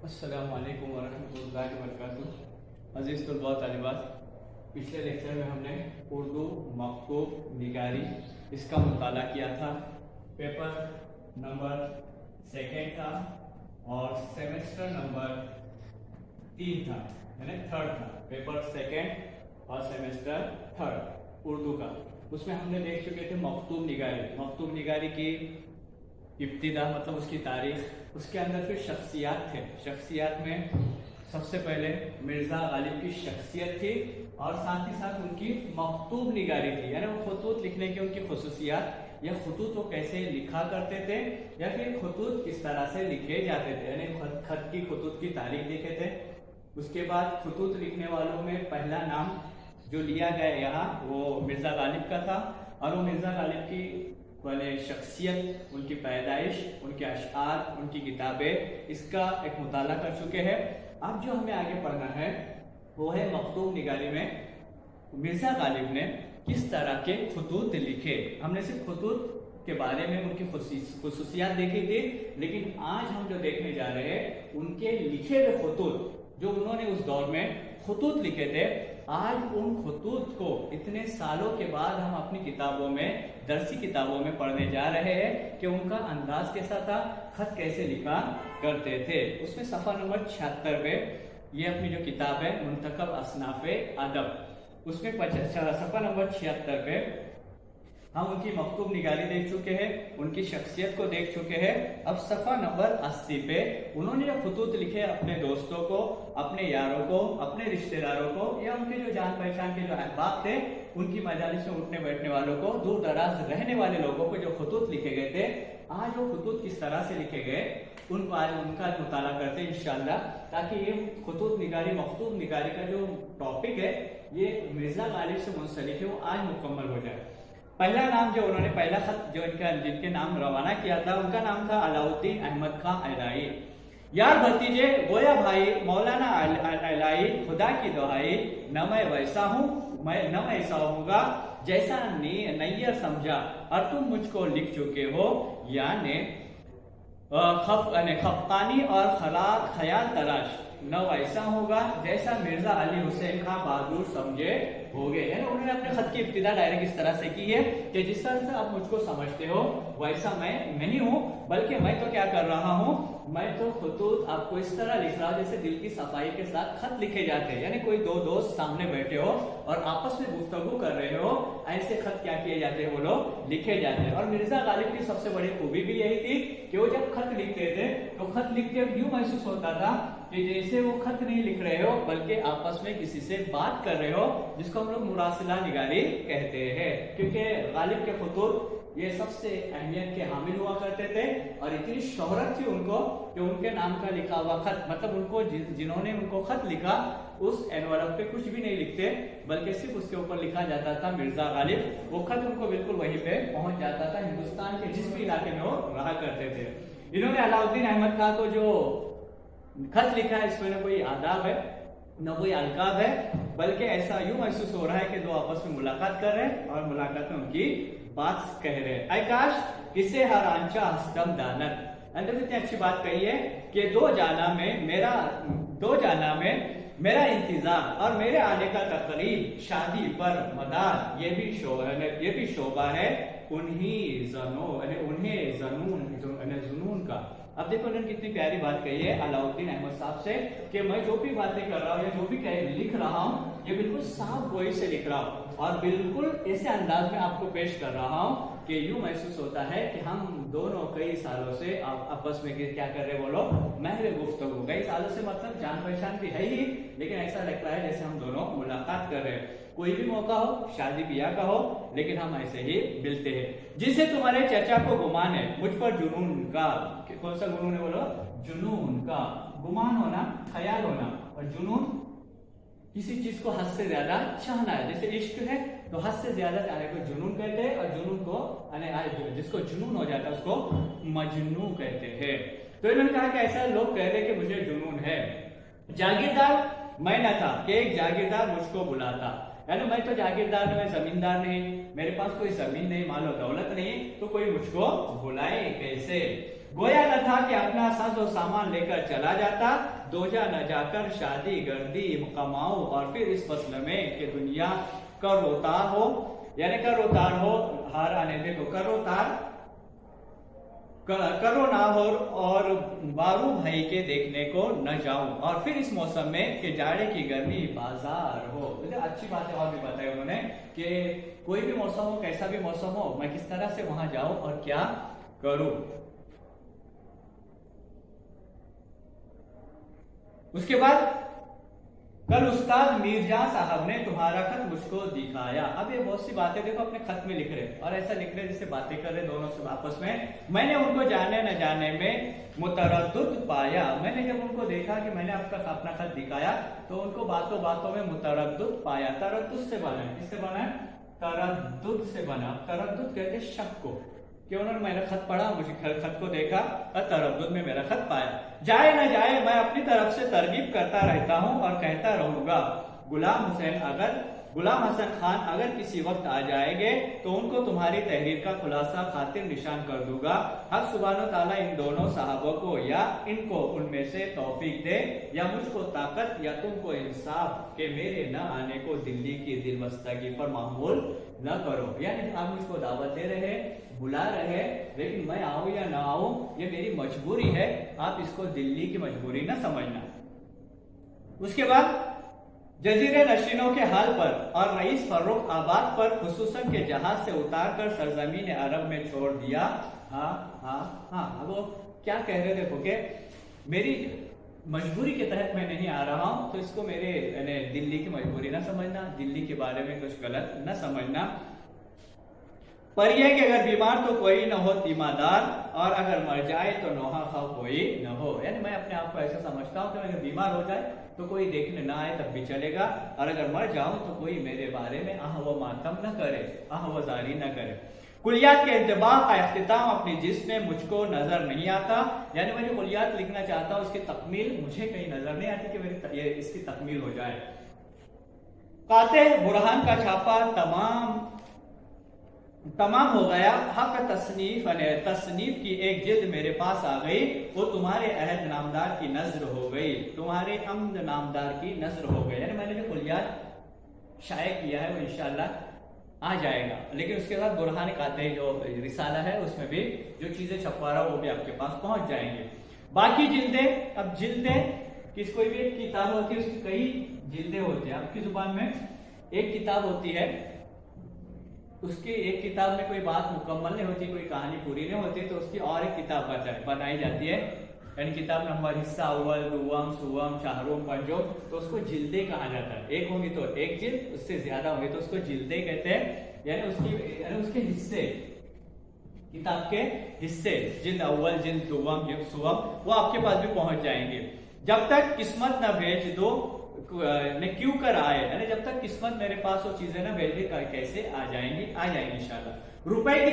अस्सलामुअलैकुम वरहमतुल्लाहि वबरकातुहू। अज़ीज़ तलबा तालिबात, पिछले लेक्चर में हमने उर्दू मकतूब निगारी इसका मुताला किया था। पेपर नंबर 2 था और सेमेस्टर नंबर 3 था, यानी 3rd था। पेपर 2 और सेमेस्टर 3rd उर्दू का। उसमें हमने देख चुके थे मकतूब निगारी। मकतूब निगारी की इब्तिदा मतलब उसकी तारीख, उसके अंदर फिर शख्सियात थे। शख्सियात में सबसे पहले मिर्ज़ा गालिब की शख्सियत थी और साथ ही साथ उनकी मकतूब निगारी थी, यानी वो खतूत लिखने की उनकी खसूसियात या खतूत वो कैसे लिखा करते थे या फिर खतूत किस तरह से लिखे जाते थे, यानी खत की खतूत की तारीख लिखे थे। उसके बाद खतूत लिखने वालों में पहला नाम जो लिया गया यहाँ वो मिर्ज़ा गालिब का था और वो मिर्ज़ा गालिब की वाले शख्सियत, उनकी पैदाइश, उनके अशआर, उनकी किताबें, इसका एक मुताला कर चुके हैं। अब जो हमें आगे पढ़ना है वो है मकतूब निगारी में मिर्ज़ा गालिब ने किस तरह के खतूत लिखे। हमने सिर्फ खतूत के बारे में उनकी खसूसियात देखी थी, लेकिन आज हम जो देखने जा रहे हैं उनके लिखे हुए खतूत जो उन्होंने उस दौर में खतूत लिखे थे। आज उन खतूत को इतने सालों के बाद हम अपनी किताबों में, दरसी किताबों में पढ़ने जा रहे हैं कि उनका अंदाज कैसा था, खत कैसे लिखा करते थे। उसमें सफ़ा नंबर 76 पे ये अपनी जो किताब है मुंतखब असनाफ़े अदब, उसमें सफ़ा नंबर 76 पे हम उनकी मकतूब निगारी देख चुके हैं, उनकी शख्सियत को देख चुके हैं। अब सफ़ा नंबर 80 पे उन्होंने जो खतूत लिखे अपने दोस्तों को, अपने यारों को, अपने रिश्तेदारों को या उनके जो जान पहचान के जो अहबाब थे, उनकी मजालिस में उठने बैठने वालों को, दूर दराज रहने वाले लोगों को जो खतूत लिखे गए थे, आज वो खतूत किस तरह से लिखे गए उनको आज उनका मुताला करते हैं इंशाअल्लाह, ताकि ये खतूत निगारी, मकतूब निगारी का जो टॉपिक है ये मिर्ज़ा गालिब से मुंसलिक है, वो आज मुकम्मल हो जाए। पहला नाम जो उन्होंने, पहला खत जो इनका जिनके नाम रवाना किया था उनका नाम था अलाउद्दीन अहमद खां अलाई। यार भतीजे गोया भाई मौलाना अलाई, खुदा की दुहाई न मैं वैसा हूँ, मैं न ऐसा होऊंगा जैसा नैयर समझा और तुम मुझको लिख चुके हो, यानी खफकानी और ख्याल तलाश न वैसा होगा जैसा मिर्जा अली हुसैन खां बहादुर समझे होगे। यानी उन्होंने अपने खत की इब्तिदा डायरेक्ट इस तरह से की है कि जिस तरह से आप मुझको समझते हो वैसा मैं नहीं हूँ, बल्कि मैं तो क्या कर रहा हूँ, मैं तो खतूत आपको इस तरह लिख रहा हूँ जैसे दिल की सफाई के साथ खत लिखे जाते हैं। यानी कोई दो दोस्त सामने बैठे हो और आपस में गुफ्तगू कर रहे हो, ऐसे खत क्या किए जाते हैं, वो लोग लिखे जाते हैं। और मिर्जा गालिब की सबसे बड़ी खूबी भी यही थी कि वो जब खत लिखते थे तो खत लिखते यूं महसूस होता था कि जैसे वो खत नहीं लिख रहे हो बल्कि आपस में किसी से बात कर रहे हो, जिसको हम लोग मुरासिला निगारी कहते हैं। क्योंकि गालिब के खतूत ये सबसे अहमियत के हामिल हुआ करते थे और इतनी शोहरत थी उनको कि उनके नाम का लिखा हुआ खत, मतलब उनको जिन्होंने उनको खत लिखा उस एनवलप पे कुछ भी नहीं लिखते, बल्कि सिर्फ उसके ऊपर लिखा जाता था मिर्जा गालिब। वो खत उनको बिल्कुल वहीं पे पहुंच जाता था, हिंदुस्तान के जिस भी इलाके में वो रहा करते थे। इन्होंने अलाउद्दीन अहमद खां को जो खत लिखा है इसमें न कोई आदाब है न कोई अलकाब है, बल्कि ऐसा यूं महसूस हो रहा है कि दो आपस में मुलाकात कर रहे हैं और मुलाकात में उनकी बात कह रहे हैं। ऐ काश किसे हर आंचा हस्तम दानत, अंदर इतनी अच्छी बात कही है कि दो जाना में मेरा इंतजार और मेरे आने का तकरीब, शादी पर मदार ये भी शोभा है उन्हीं जुनून का। अब देखो उन्होंने कितनी प्यारी बात कही है अलाउद्दीन अहमद साहब से कि मैं जो भी बातें कर रहा हूँ या जो भी लिख रहा हूँ ये बिल्कुल साफ गोई से लिख रहा हूँ और बिल्कुल ऐसे अंदाज में आपको पेश कर रहा हूँ कि यूं महसूस होता है कि हम दोनों कई सालों से आपस में क्या कर रहे, बोलो महरे गुफ्तगू। कई सालों से मतलब जान पहचान भी है ही, लेकिन ऐसा लगता है जैसे हम दोनों मुलाकात कर रहे हैं। कोई भी मौका हो, शादी ब्याह का हो, लेकिन हम ऐसे ही मिलते हैं। जिसे तुम्हारे चचा को गुमान है मुझ पर जुनून का, कौन सा जुनून है बोलो, जुनून का। गुमान होना, ख्याल होना, और जुनून किसी चीज को हद से ज्यादा चाहना है। जैसे इश्क है तो हद से ज्यादा चाहने को जुनून कहते हैं और जुनून को जिसको जुनून हो जाता है उसको मजनू कहते हैं। तो इन्होंने कहा कि ऐसा लोग कहते हैं कि मुझे जुनून है। जागीरदार मैं न था कि एक जागीरदार मुझको बुलाता, यानी मैं तो जागीरदार नहीं, मैं जमींदार नहीं, मेरे पास कोई जमीन नहीं, मालो दौलत नहीं, तो कोई मुझको बुलाए कैसे। गोया न था कि अपना साजो सामान लेकर चला जाता, दोजा न जाकर शादी गर्दी कमाऊं और फिर इस फसल में कि दुनिया करोतार हो, यानी करोतार हो, हार आने देखो करोतार करो ना हो और बारू भाई के देखने को न जाऊं और फिर इस मौसम में कि जाड़े की गर्मी बाजार हो। तो अच्छी बात है, और भी बताया उन्होंने कि कोई भी मौसम हो, कैसा भी मौसम हो, मैं किस तरह से वहां जाऊं और क्या करूं। उसके बाद कल उस्ताद मिर्जा साहब ने तुम्हारा खत मुझको दिखाया। अब ये बहुत सी बातें देखो अपने खत में लिख रहे और ऐसा लिख रहे जैसे बातें कर रहे दोनों से आपस में। मैंने उनको जाने न जाने में मुतरद्दुद पाया। मैंने जब उनको देखा कि मैंने आपका अपना खत दिखाया तो उनको बातों बातों में मुतरद्दुद पाया। तरद्दुद से बना, किससे बना? तरद्दुद से बना। तरद्दुद कहते शक को, कि उन्होंने मेरा खत पढ़ा, मुझे खत को देखा और तरद्दुद में मेरा खत पाया। जाए न जाए मैं अपनी तरफ से तरगीब करता रहता हूं और कहता रहूंगा गुलाम हसन खान अगर किसी वक्त आ जाएंगे तो उनको तुम्हारी तहरीर का खुलासा खातिर निशान कर दूंगा। हक सुब्हानो ताला इन दोनों साहबों को या इनको उनमें से तौफीक दे या मुझको ताकत या तुमको इंसाफ के मेरे न आने को दिल्ली की दिलबस्तगी पर मामूल न करो। यानी आप मुझको दावत दे रहे, बुला रहे, लेकिन मैं आऊं या ना आऊं ये मेरी मजबूरी है, आप इसको दिल्ली की मजबूरी न समझना। उसके बाद जजीरे नशीनों के हाल पर और रईस फर्रुख आबाद पर खुसूसन के जहाज से उतारकर सरजमीन अरब में छोड़ दिया। हाँ हाँ हाँ, अब वो क्या कह रहे देखो कि मेरी मजबूरी के तहत मैं नहीं आ रहा हूं, तो इसको मेरे दिल्ली की मजबूरी ना समझना, दिल्ली के बारे में कुछ गलत न समझना। पर यह कि अगर बीमार तो कोई न हो तीमारदार और अगर मर जाए तो नोहा खाओ कोई न हो। यानी मैं अपने आप को ऐसा समझता हूँ कि अगर बीमार हो जाए तो कोई देखने ना आए तब भी चलेगा, और अगर मर जाऊं तो कोई मेरे बारे में आह वो मातम न करे, आह वो जारी न करे। कुलियात के इंतबाह का इख्तिताम अपनी जिस्म मुझको नजर नहीं आता। यानी मैं जो कुलियात लिखना चाहता हूँ उसकी तकमील मुझे कहीं नजर नहीं आती कि मेरी ये इसकी तकमील हो जाए। काते बुरहान का छापा तमाम हो गया। हक तसनीफ की एक जिल्द मेरे पास आ गई, वो तुम्हारे अहद नामदार की नजर हो गई, तुम्हारे अम्द नामदार की नजर हो गई। यानी मैंने जो कुलियात शाये किया है वो इंशाअल्लाह आ जाएगा, लेकिन उसके बाद बुरहान काते जो रिसाला है उसमें भी जो चीजें छपवा रहा वो भी आपके पास पहुंच जाएंगे। बाकी जिल्दें, अब जिल्दें किस कोई भी एक किताब होती है उसकी कई जिल्दें होती है। आपकी जुबान में एक किताब होती है, उसकी एक किताब में कोई बात मुकम्मल नहीं होती, कोई कहानी पूरी नहीं होती, तो उसकी और एक किताब बनाई जाती है। यानी किताब नंबर हिस्सा अव्वल दुआम सुवम चाहरों पंजोम, तो उसको जिल्दे कहा जाता है। एक होंगी तो एक जिल्द, उससे ज्यादा होंगी तो उसको जिल्दे कहते हैं। यानी उसके हिस्से, किताब के हिस्से, जिल्द अव्वल जिल्द दुआम जिल्द सुवम, वो आपके पास भी पहुंच जाएंगे। जब तक किस्मत न भेज दो ने क्यों कर आए, यानी जब तक किस्मत मेरे पास वो चीजें ना भेज दे कैसे आ जाएंगी इंशाल्लाह। रुपए की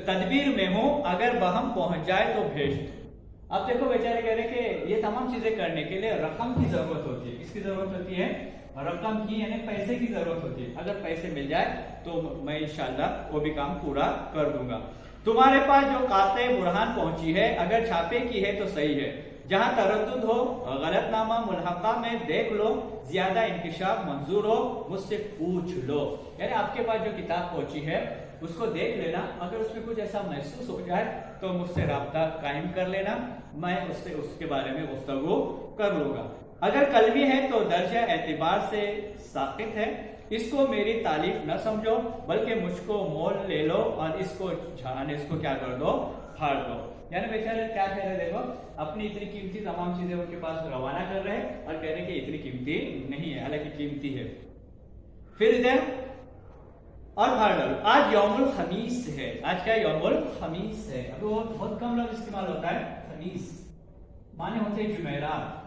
तदबीर में हूं, अगर बहम पहुंच जाए तो भेज दो। अब देखो बेचारे कह रहे कि ये तमाम चीजें करने के लिए रकम की जरूरत होती है। किसकी जरूरत होती है? रकम की, यानी पैसे की जरूरत होती है। अगर पैसे मिल जाए तो मैं इंशाल्लाह वो भी काम पूरा कर दूंगा। तुम्हारे पास जो काते बुरहान पहुंची है, अगर छापे की है तो सही है, जहां तरद्दुद हो गलतनामा मुल्हका में देख लो, ज्यादा इंकिशाफ मंजूर हो मुझसे पूछ लो। यानी आपके पास जो किताब पहुंची है उसको देख लेना, अगर उसमें कुछ ऐसा महसूस हो जाए तो मुझसे राब्ता कायम कर लेना, मैं उससे उसके बारे में गुफ्तगू कर लूंगा। अगर कलमी है तो दर्जा एतबार से साकित है, इसको मेरी तारीफ न समझो बल्कि मुझको मोल ले लो और इसको क्या कर दो, फाड़ दो। यानी बेचारे क्या कह रहे देखो, अपनी इतनी कीमती तमाम चीजें उनके पास रवाना कर रहे हैं और कह रहे हैं कि इतनी कीमती नहीं है, हालांकि कीमती है। फिर इधर और फाड़ डालो। आज यौमुल खमीस है, आज क्या यौमुल खमीस है। अब वो बहुत कम लफ्ज इस्तेमाल होता है, खमीस माने होते हैं जुमेरात।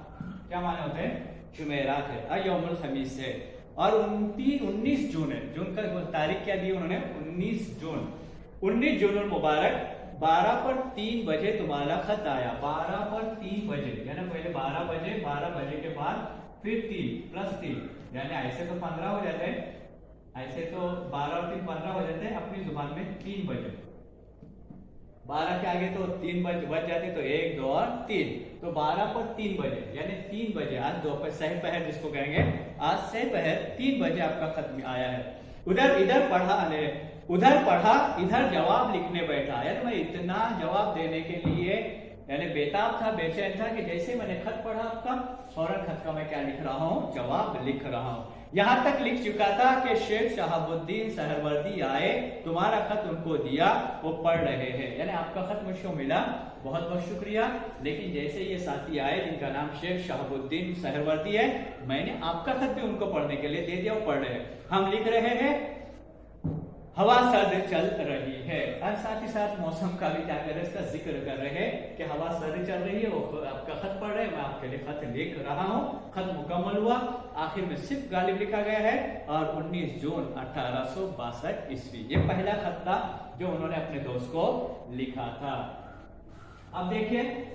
क्या माने होते हैं? जुमेरात है। आज यौमुल खमीस है और 19 जून है। जून का तारीख क्या दी उन्होंने? 19 जून मुबारक 12 पर 3 बजे तुम्हारा खत आया। 12 पर 3 बजे, यानी पहले 12 बजे, 12 बजे के बाद फिर 3 प्लस 3, यानी ऐसे तो 15 हो जाते हैं, ऐसे तो 12 और 3 15 हो जाते हैं, अपनी जुबान में 3 बजे। 12 के आगे तो 3 बज जाते, तो 1 2 और 3, तो 12 पर 3 बजे यानी 3 बजे आज दोपहर सही पहर जिसको कहेंगे, आज सही पहर 3 बजे आपका खत आया है। उधर पढ़ा इधर जवाब लिखने बैठा। यानी मैं इतना जवाब देने के लिए यानी बेताब था, बेचैन था कि जैसे मैंने खत पढ़ा आपका, फौरन खत का मैं क्या लिख रहा हूँ, जवाब लिख रहा हूँ। यहां तक लिख चुका था कि शेख शहाबुद्दीन सहरवर्दी आए, तुम्हारा खत उनको दिया, वो पढ़ रहे हैं। यानी आपका खत मुझको मिला, बहुत बहुत शुक्रिया। लेकिन जैसे ये साथी आए जिनका नाम शेख शहाबुद्दीन सहरवर्दी है, मैंने आपका खत भी उनको पढ़ने के लिए दे दिया, वो पढ़ रहे हैं। हम लिख रहे हैं हवा सर्द चल रही है, और साथ ही साथ मौसम का भी क्या कर रहे हैं, इसका जिक्र कर रहे हैं कि हवा सर्द चल रही है। वो आपका खत पढ़ रहे हैं, मैं आपके लिए खत लिख रहा हूँ। खत मुकम्मल हुआ, आखिर में सिर्फ गालिब लिखा गया है, और 19 जून 1862 ईस्वी ये पहला खत था जो उन्होंने अपने दोस्त को लिखा था। अब देखिए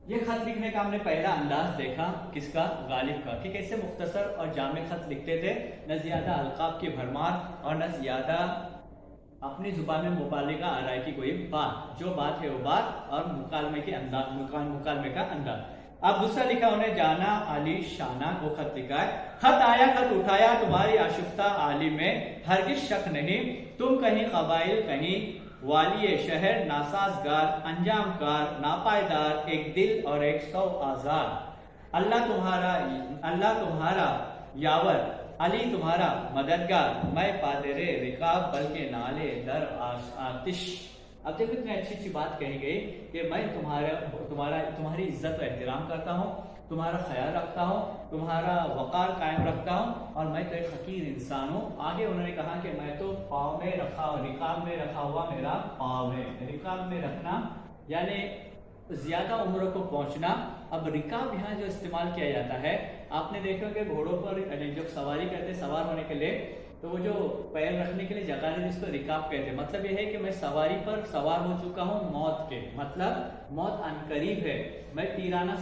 ये खत लिखने का हमने पहला अंदाज देखा किसका, गालिब का, कि कैसे मुख्तसर और जामे खत लिखते थे, न ज्यादा अलकाब की भरमार और न ज्यादा अपनी जुबान में मुबालिगा आराई की कोई बात, जो बात है वो बात, और मुकालमे के अंदाज, मुकालमे का अंदाज। अब दूसरा लिखा उन्हें जाना अली शाना को खत लिखा है। खत आया खत उठाया तुम्हारी आशिफ्ता आली में, हरगिज शक नहीं तुम कहीं कबाइल कहीं वाली शहर, नासाजगार अंजामकार नापायदार, एक दिल और एक 100 आजार। अल्लाह तुम्हारा यावर, अली तुम्हारा मददगार, मैं पादरे रिकाब बल्कि नाले दर आतिश। अब देखो इतनी अच्छी अच्छी बात कही गई कि मैं तुम्हारी इज्जत और एहतराम करता हूँ, तुम्हारा ख्याल रखता हूँ, तुम्हारा वकार कायम रखता हूँ, और मैं तो एक फकीर इंसान हूँ। आगे उन्होंने कहा कि मैं तो पाँव में रखा, रिकाब में रखा हुआ मेरा पाँव है। रिकाब में रखना यानी ज्यादा उम्र को पहुंचना। अब रिकाब यहाँ जो इस्तेमाल किया जाता है, आपने देखा कि घोड़ों पर जब सवारी करते, सवार होने के लिए, तो वो जो पैर रखने के लिए जगह है जिसको रिकाब कहते हैं। मतलब ये है कि मैं सवारी पर सवार हो चुका हूँ मौत के, मतलब मौत अनकरीब है। मैं पीराना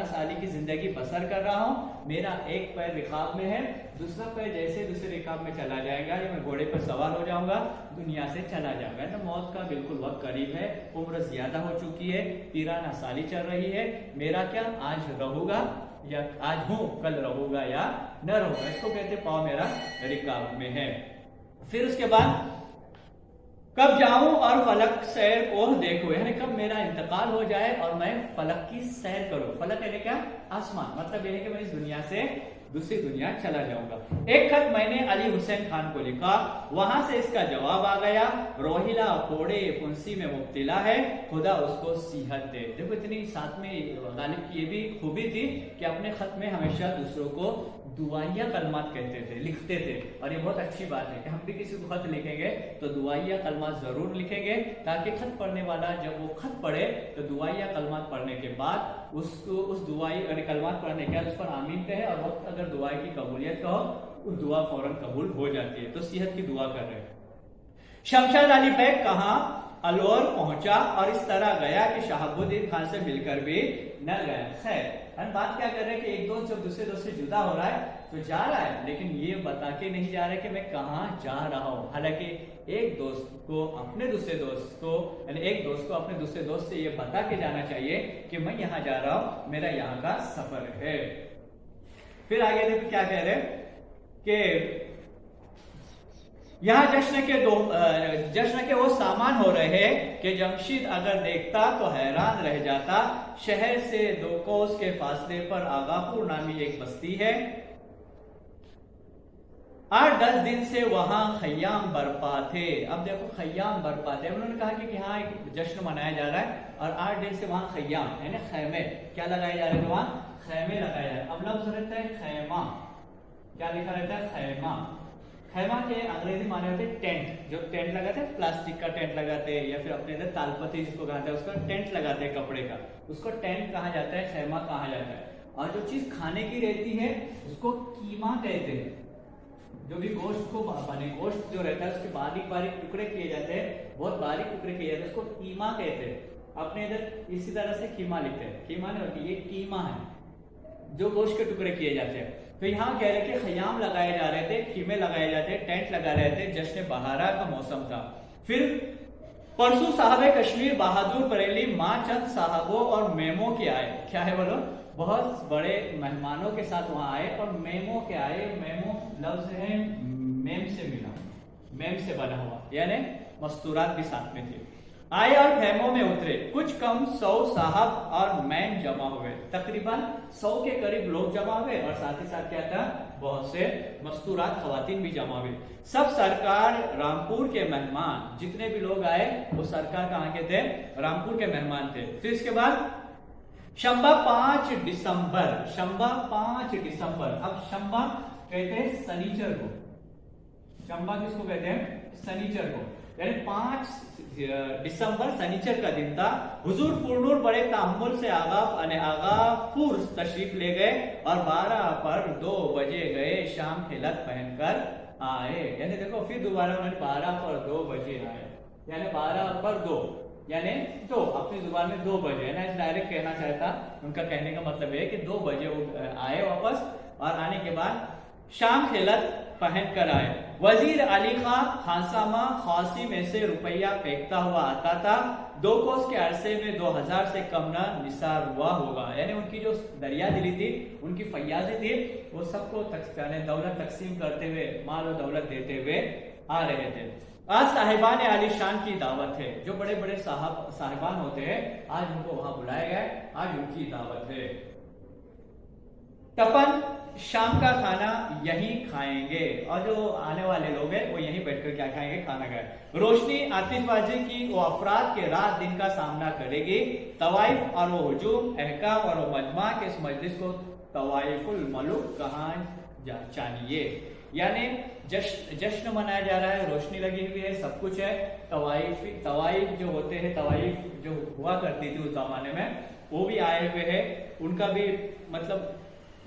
साली की जिंदगी बसर कर रहा हूँ। मेरा एक पैर रिकाब में है, दूसरा पैर जैसे दूसरे रिकाब में चला जाएगा या मैं घोड़े पर सवार हो जाऊंगा, दुनिया से चला जाऊंगा। तो मौत का बिल्कुल वक्त करीब है, उम्र ज्यादा हो चुकी है, पीराना साली चल रही है। मेरा क्या आज रहूंगा या आज हूं, कल रहूंगा या न रहूंगा, इसको कहते पाँव मेरा रिकाब में है। फिर उसके बाद कब जाऊं और फलक सैर को देखो, यानी कब मेरा इंतकाल हो जाए और मैं फलक की सैर करूं। फलक यानी क्या, आसमान, मतलब यह है कि मैं इस दुनिया से दूसरी दुनिया चला जाऊंगा। एक खत मैंने अली हुसैन खान को लिखा, वहां से इसका जवाब आ गया, रोहिला कोड़े फुंसी में मुब्तिला है, खुदा उसको सेहत दे। देखो इतनी साथ में गालिब की ये भी खूबी थी कि अपने खत में हमेशा दूसरों को दुआइया कलमात कहते थे, लिखते थे। और ये बहुत अच्छी बात है कि हम भी किसी को खत लिखेंगे तो दुआइया कलमात जरूर लिखेंगे, ताकि खत पढ़ने वाला जब वो खत पढ़े तो दुआइया कलमात पढ़ने के बाद उसको उस दुआई कलमात पढ़ने के बाद उस पर आमीन कहे, और वक्त अगर दुआ की कबूलियत कहो, उस दुआ फौरन कबूल हो जाती है। तो सेहत की दुआ कर रहे हैं। शमशाद अली बैग कहाँ अलौर पहुंचा और इस तरह गया कि शहाबुद्दीन खान से मिलकर भी न गया। खैर हम बात क्या कर रहे हैं कि एक दोस्त जब दूसरे दोस्त से जुदा हो रहा है तो जा रहा है, लेकिन ये बता के नहीं जा रहा है कि मैं कहाँ जा रहा हूँ। हालांकि एक दोस्त को अपने दूसरे दोस्त को, यानी एक दोस्त को अपने दूसरे दोस्त से ये बता के जाना चाहिए कि मैं यहाँ जा रहा हूँ, मेरा यहाँ का सफर है। फिर आगे देखो क्या कह रहे कि यहाँ जश्न के वो सामान हो रहे हैं कि जमशीद अगर देखता तो हैरान रह जाता। शहर से 2 कोस के फासले पर आगापुर नामी एक बस्ती है। 8-10 दिन से वहां खयाम बरपा थे। अब देखो खयाम बरपा थे, उन्होंने कहा कि यहाँ एक जश्न मनाया जा रहा है और 8 दिन से वहां खयाम यानी खैमे क्या लगाए जा रहे थे, वहां खैमे लगाए जा रहे हैं। अब लफ्ज रहता है खैमा, क्या लिखा रहता है, खैमा। खैमा के अंग्रेजी माने होते हैं टेंट, जो टेंट लगाते हैं, प्लास्टिक का टेंट लगाते हैं, या फिर अपने इधर तालपति जिसको कहते हैं उसका टेंट लगाते हैं कपड़े का, उसको टेंट कहा जाता है, खैमा कहा जाता है। और जो चीज खाने की रहती है उसको कीमा कहते हैं। जो भी गोश्त को बने, गोश्त जो रहता है उसके बारीक बारीक टुकड़े किए जाते हैं, बहुत बारीक टुकड़े किए जाते हैं, उसको कीमा कहते हैं। अपने इधर इसी तरह से कीमा लिखते हैं, कीमा नहीं होती, ये कीमा है जो गोश्त के टुकड़े किए जाते हैं। तो यहाँ कह रहे कि खयाम लगाए जा रहे थे, खीमे लगाए जाते, टेंट लगा रहे थे, जश्न बहारा का मौसम था। फिर परसों साहब कश्मीर बहादुर बरेली माँ चंद साहबों और मेमो के आए। क्या है बोलो? बहुत बड़े मेहमानों के साथ वहां आए और मेमो के आए। मेमो लफ्ज है मेम से मिला, मेम से बना हुआ, यानी मस्तूरात भी साथ में थे। आए और खेमों में उतरे। कुछ कम 100 साहब और मैन जमा हुए। तकरीबन 100 के करीब लोग जमा हुए और साथ ही साथ क्या था, बहुत से मस्तूरात खवातीन भी जमा हुए। सब सरकार रामपुर के मेहमान, जितने भी लोग आए वो सरकार कहाँ के थे? रामपुर के मेहमान थे। फिर इसके बाद शंबा 5 दिसंबर, शंबा 5 दिसंबर। अब शंबा कहते हैं शनिचर को, शंबा किसको कहते हैं? शनिचर को, यानी 5 दिसंबर शनिचर का दिन था। हुजूर पुरनूर बड़े तामुल से आगापुर तशरीफ ले गए और 12 पर 2 बजे गए, शाम खिलत पहनकर आए। यानी देखो फिर दोबारा उन्होंने 12 पर 2 बजे आए, यानी 12 पर 2 यानी 2, अपनी जुबान में 2 बजे है ना, डायरेक्ट कहना चाहता। उनका कहने का मतलब है कि 2 बजे वो आए वापस, और आने के बाद शाम खिलत पहन कर आए। वजीर अली खां खांसामा खांसी में से रुपया फेंकता हुआ आता था। 2 कोस के अरसे में 2000 से कम न निसार हुआ होगा। यानी उनकी जो दरिया दिली थी, उनकी फैयाजी थी, वो सबको दौलत तकसीम करते हुए, माल और दौलत देते हुए आ रहे थे। आज साहिबान आलीशान की दावत है। जो बड़े बड़े साहिबान होते हैं, आज उनको वहां बुलाया गया, आज उनकी दावत है। तपन शाम का खाना यहीं खाएंगे, और जो आने वाले लोग हैं वो यहीं बैठकर क्या खाएंगे? खाना खाएंगे। रोशनी आतिशबाजी की वो अफराद के रात दिन का सामना करेगी। तवाइफ और वो हुजूम अहकाम और वो मजमा के इस मजलिस को तवाइफुल मलुक कहा चाहिए। यानी जश्न मनाया जा रहा है, रोशनी लगी हुई है, सब कुछ है। तवाइफ जो होते हैं, तवाइफ जो हुआ करती थी उस जमाने में, वो भी आए हुए हैं। उनका भी मतलब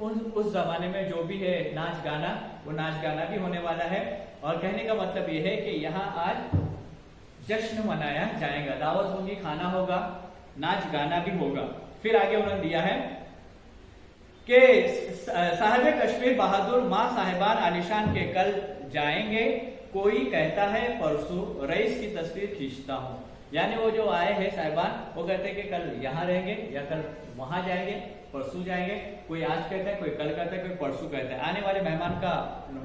उस जमाने में जो भी है नाच गाना, वो नाच गाना भी होने वाला है। और कहने का मतलब ये है कि यहाँ आज जश्न मनाया जाएगा, दावत होगी, खाना होगा, नाच गाना भी होगा। फिर आगे उन्होंने दिया है कि साहिब कश्मीर बहादुर माँ साहिबान आलिशान के कल जाएंगे। कोई कहता है परसों रईस की तस्वीर खींचता हूँ। यानी वो जो आए हैं साहिबान, वो कहते हैं कि कल यहाँ रहेंगे या कल वहां जाएंगे, परसों जाएंगे। कोई आज कहता है, कोई कल कहता है, कोई परसों कहता है। आने वाले मेहमान का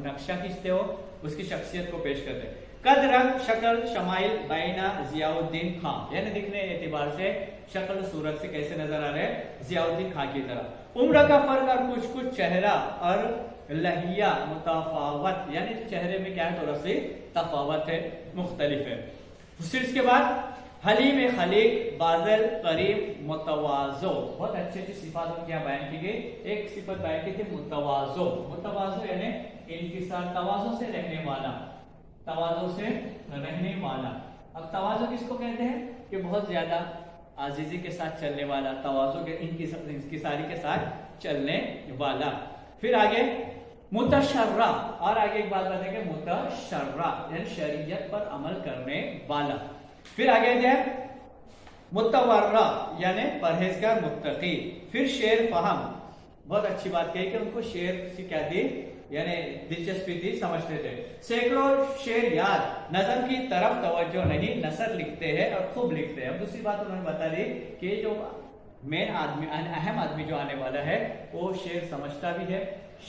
नक्शा खींचते हो, उसकी शख्सियत को पेश करते हैं। कद रंग शक्ल शमाइल बैना जियाउद्दीन खां, यानी दिखने एतबार से, शक्ल सूरत से कैसे नजर आ रहे हैं? जियाउद्दीन खां की तरह। उम्र का फर्क और कुछ कुछ चेहरा और लहिया मुताफावत, यानी चेहरे में क्या है? थोड़ा सी तफावत है, मुख्तलिफ है। फिर इसके बाद हलीम खलीक बादल करीम मुतवाजो, बहुत अच्छी अच्छी सिफात उनकी यहाँ बयान की गई। एक सिफत बयान की थी मुतवाजो। मुतवाजो यानी इनकिसार, तवाजो से रहने वाला, तवाजो से रहने वाला। अब तवाजो किसको कहते हैं? कि बहुत ज्यादा आजीजी के साथ चलने वाला, तवाजो के इनकिसारी के साथ चलने वाला। फिर आगे मुतशर्रा, और आगे एक बात बताएंगे, मुतशर्रा यानी शरीयत पर अमल करने वाला। फिर आगे क्या है? मुतवर्रा यानी परहेजगार, मुत्तकी। फिर शेर फहम, बहुत अच्छी बात कही कि उनको शेर से क्या थी? यानी दिलचस्पी थी, समझते थे। सैकड़ों शेर याद, नजर की तरफ तवज्जो नहीं, नसर लिखते हैं और खूब लिखते हैं। अब दूसरी बात उन्होंने बता दी कि जो मेन आदमी, अहम आदमी जो आने वाला है, वो शेर समझता भी है,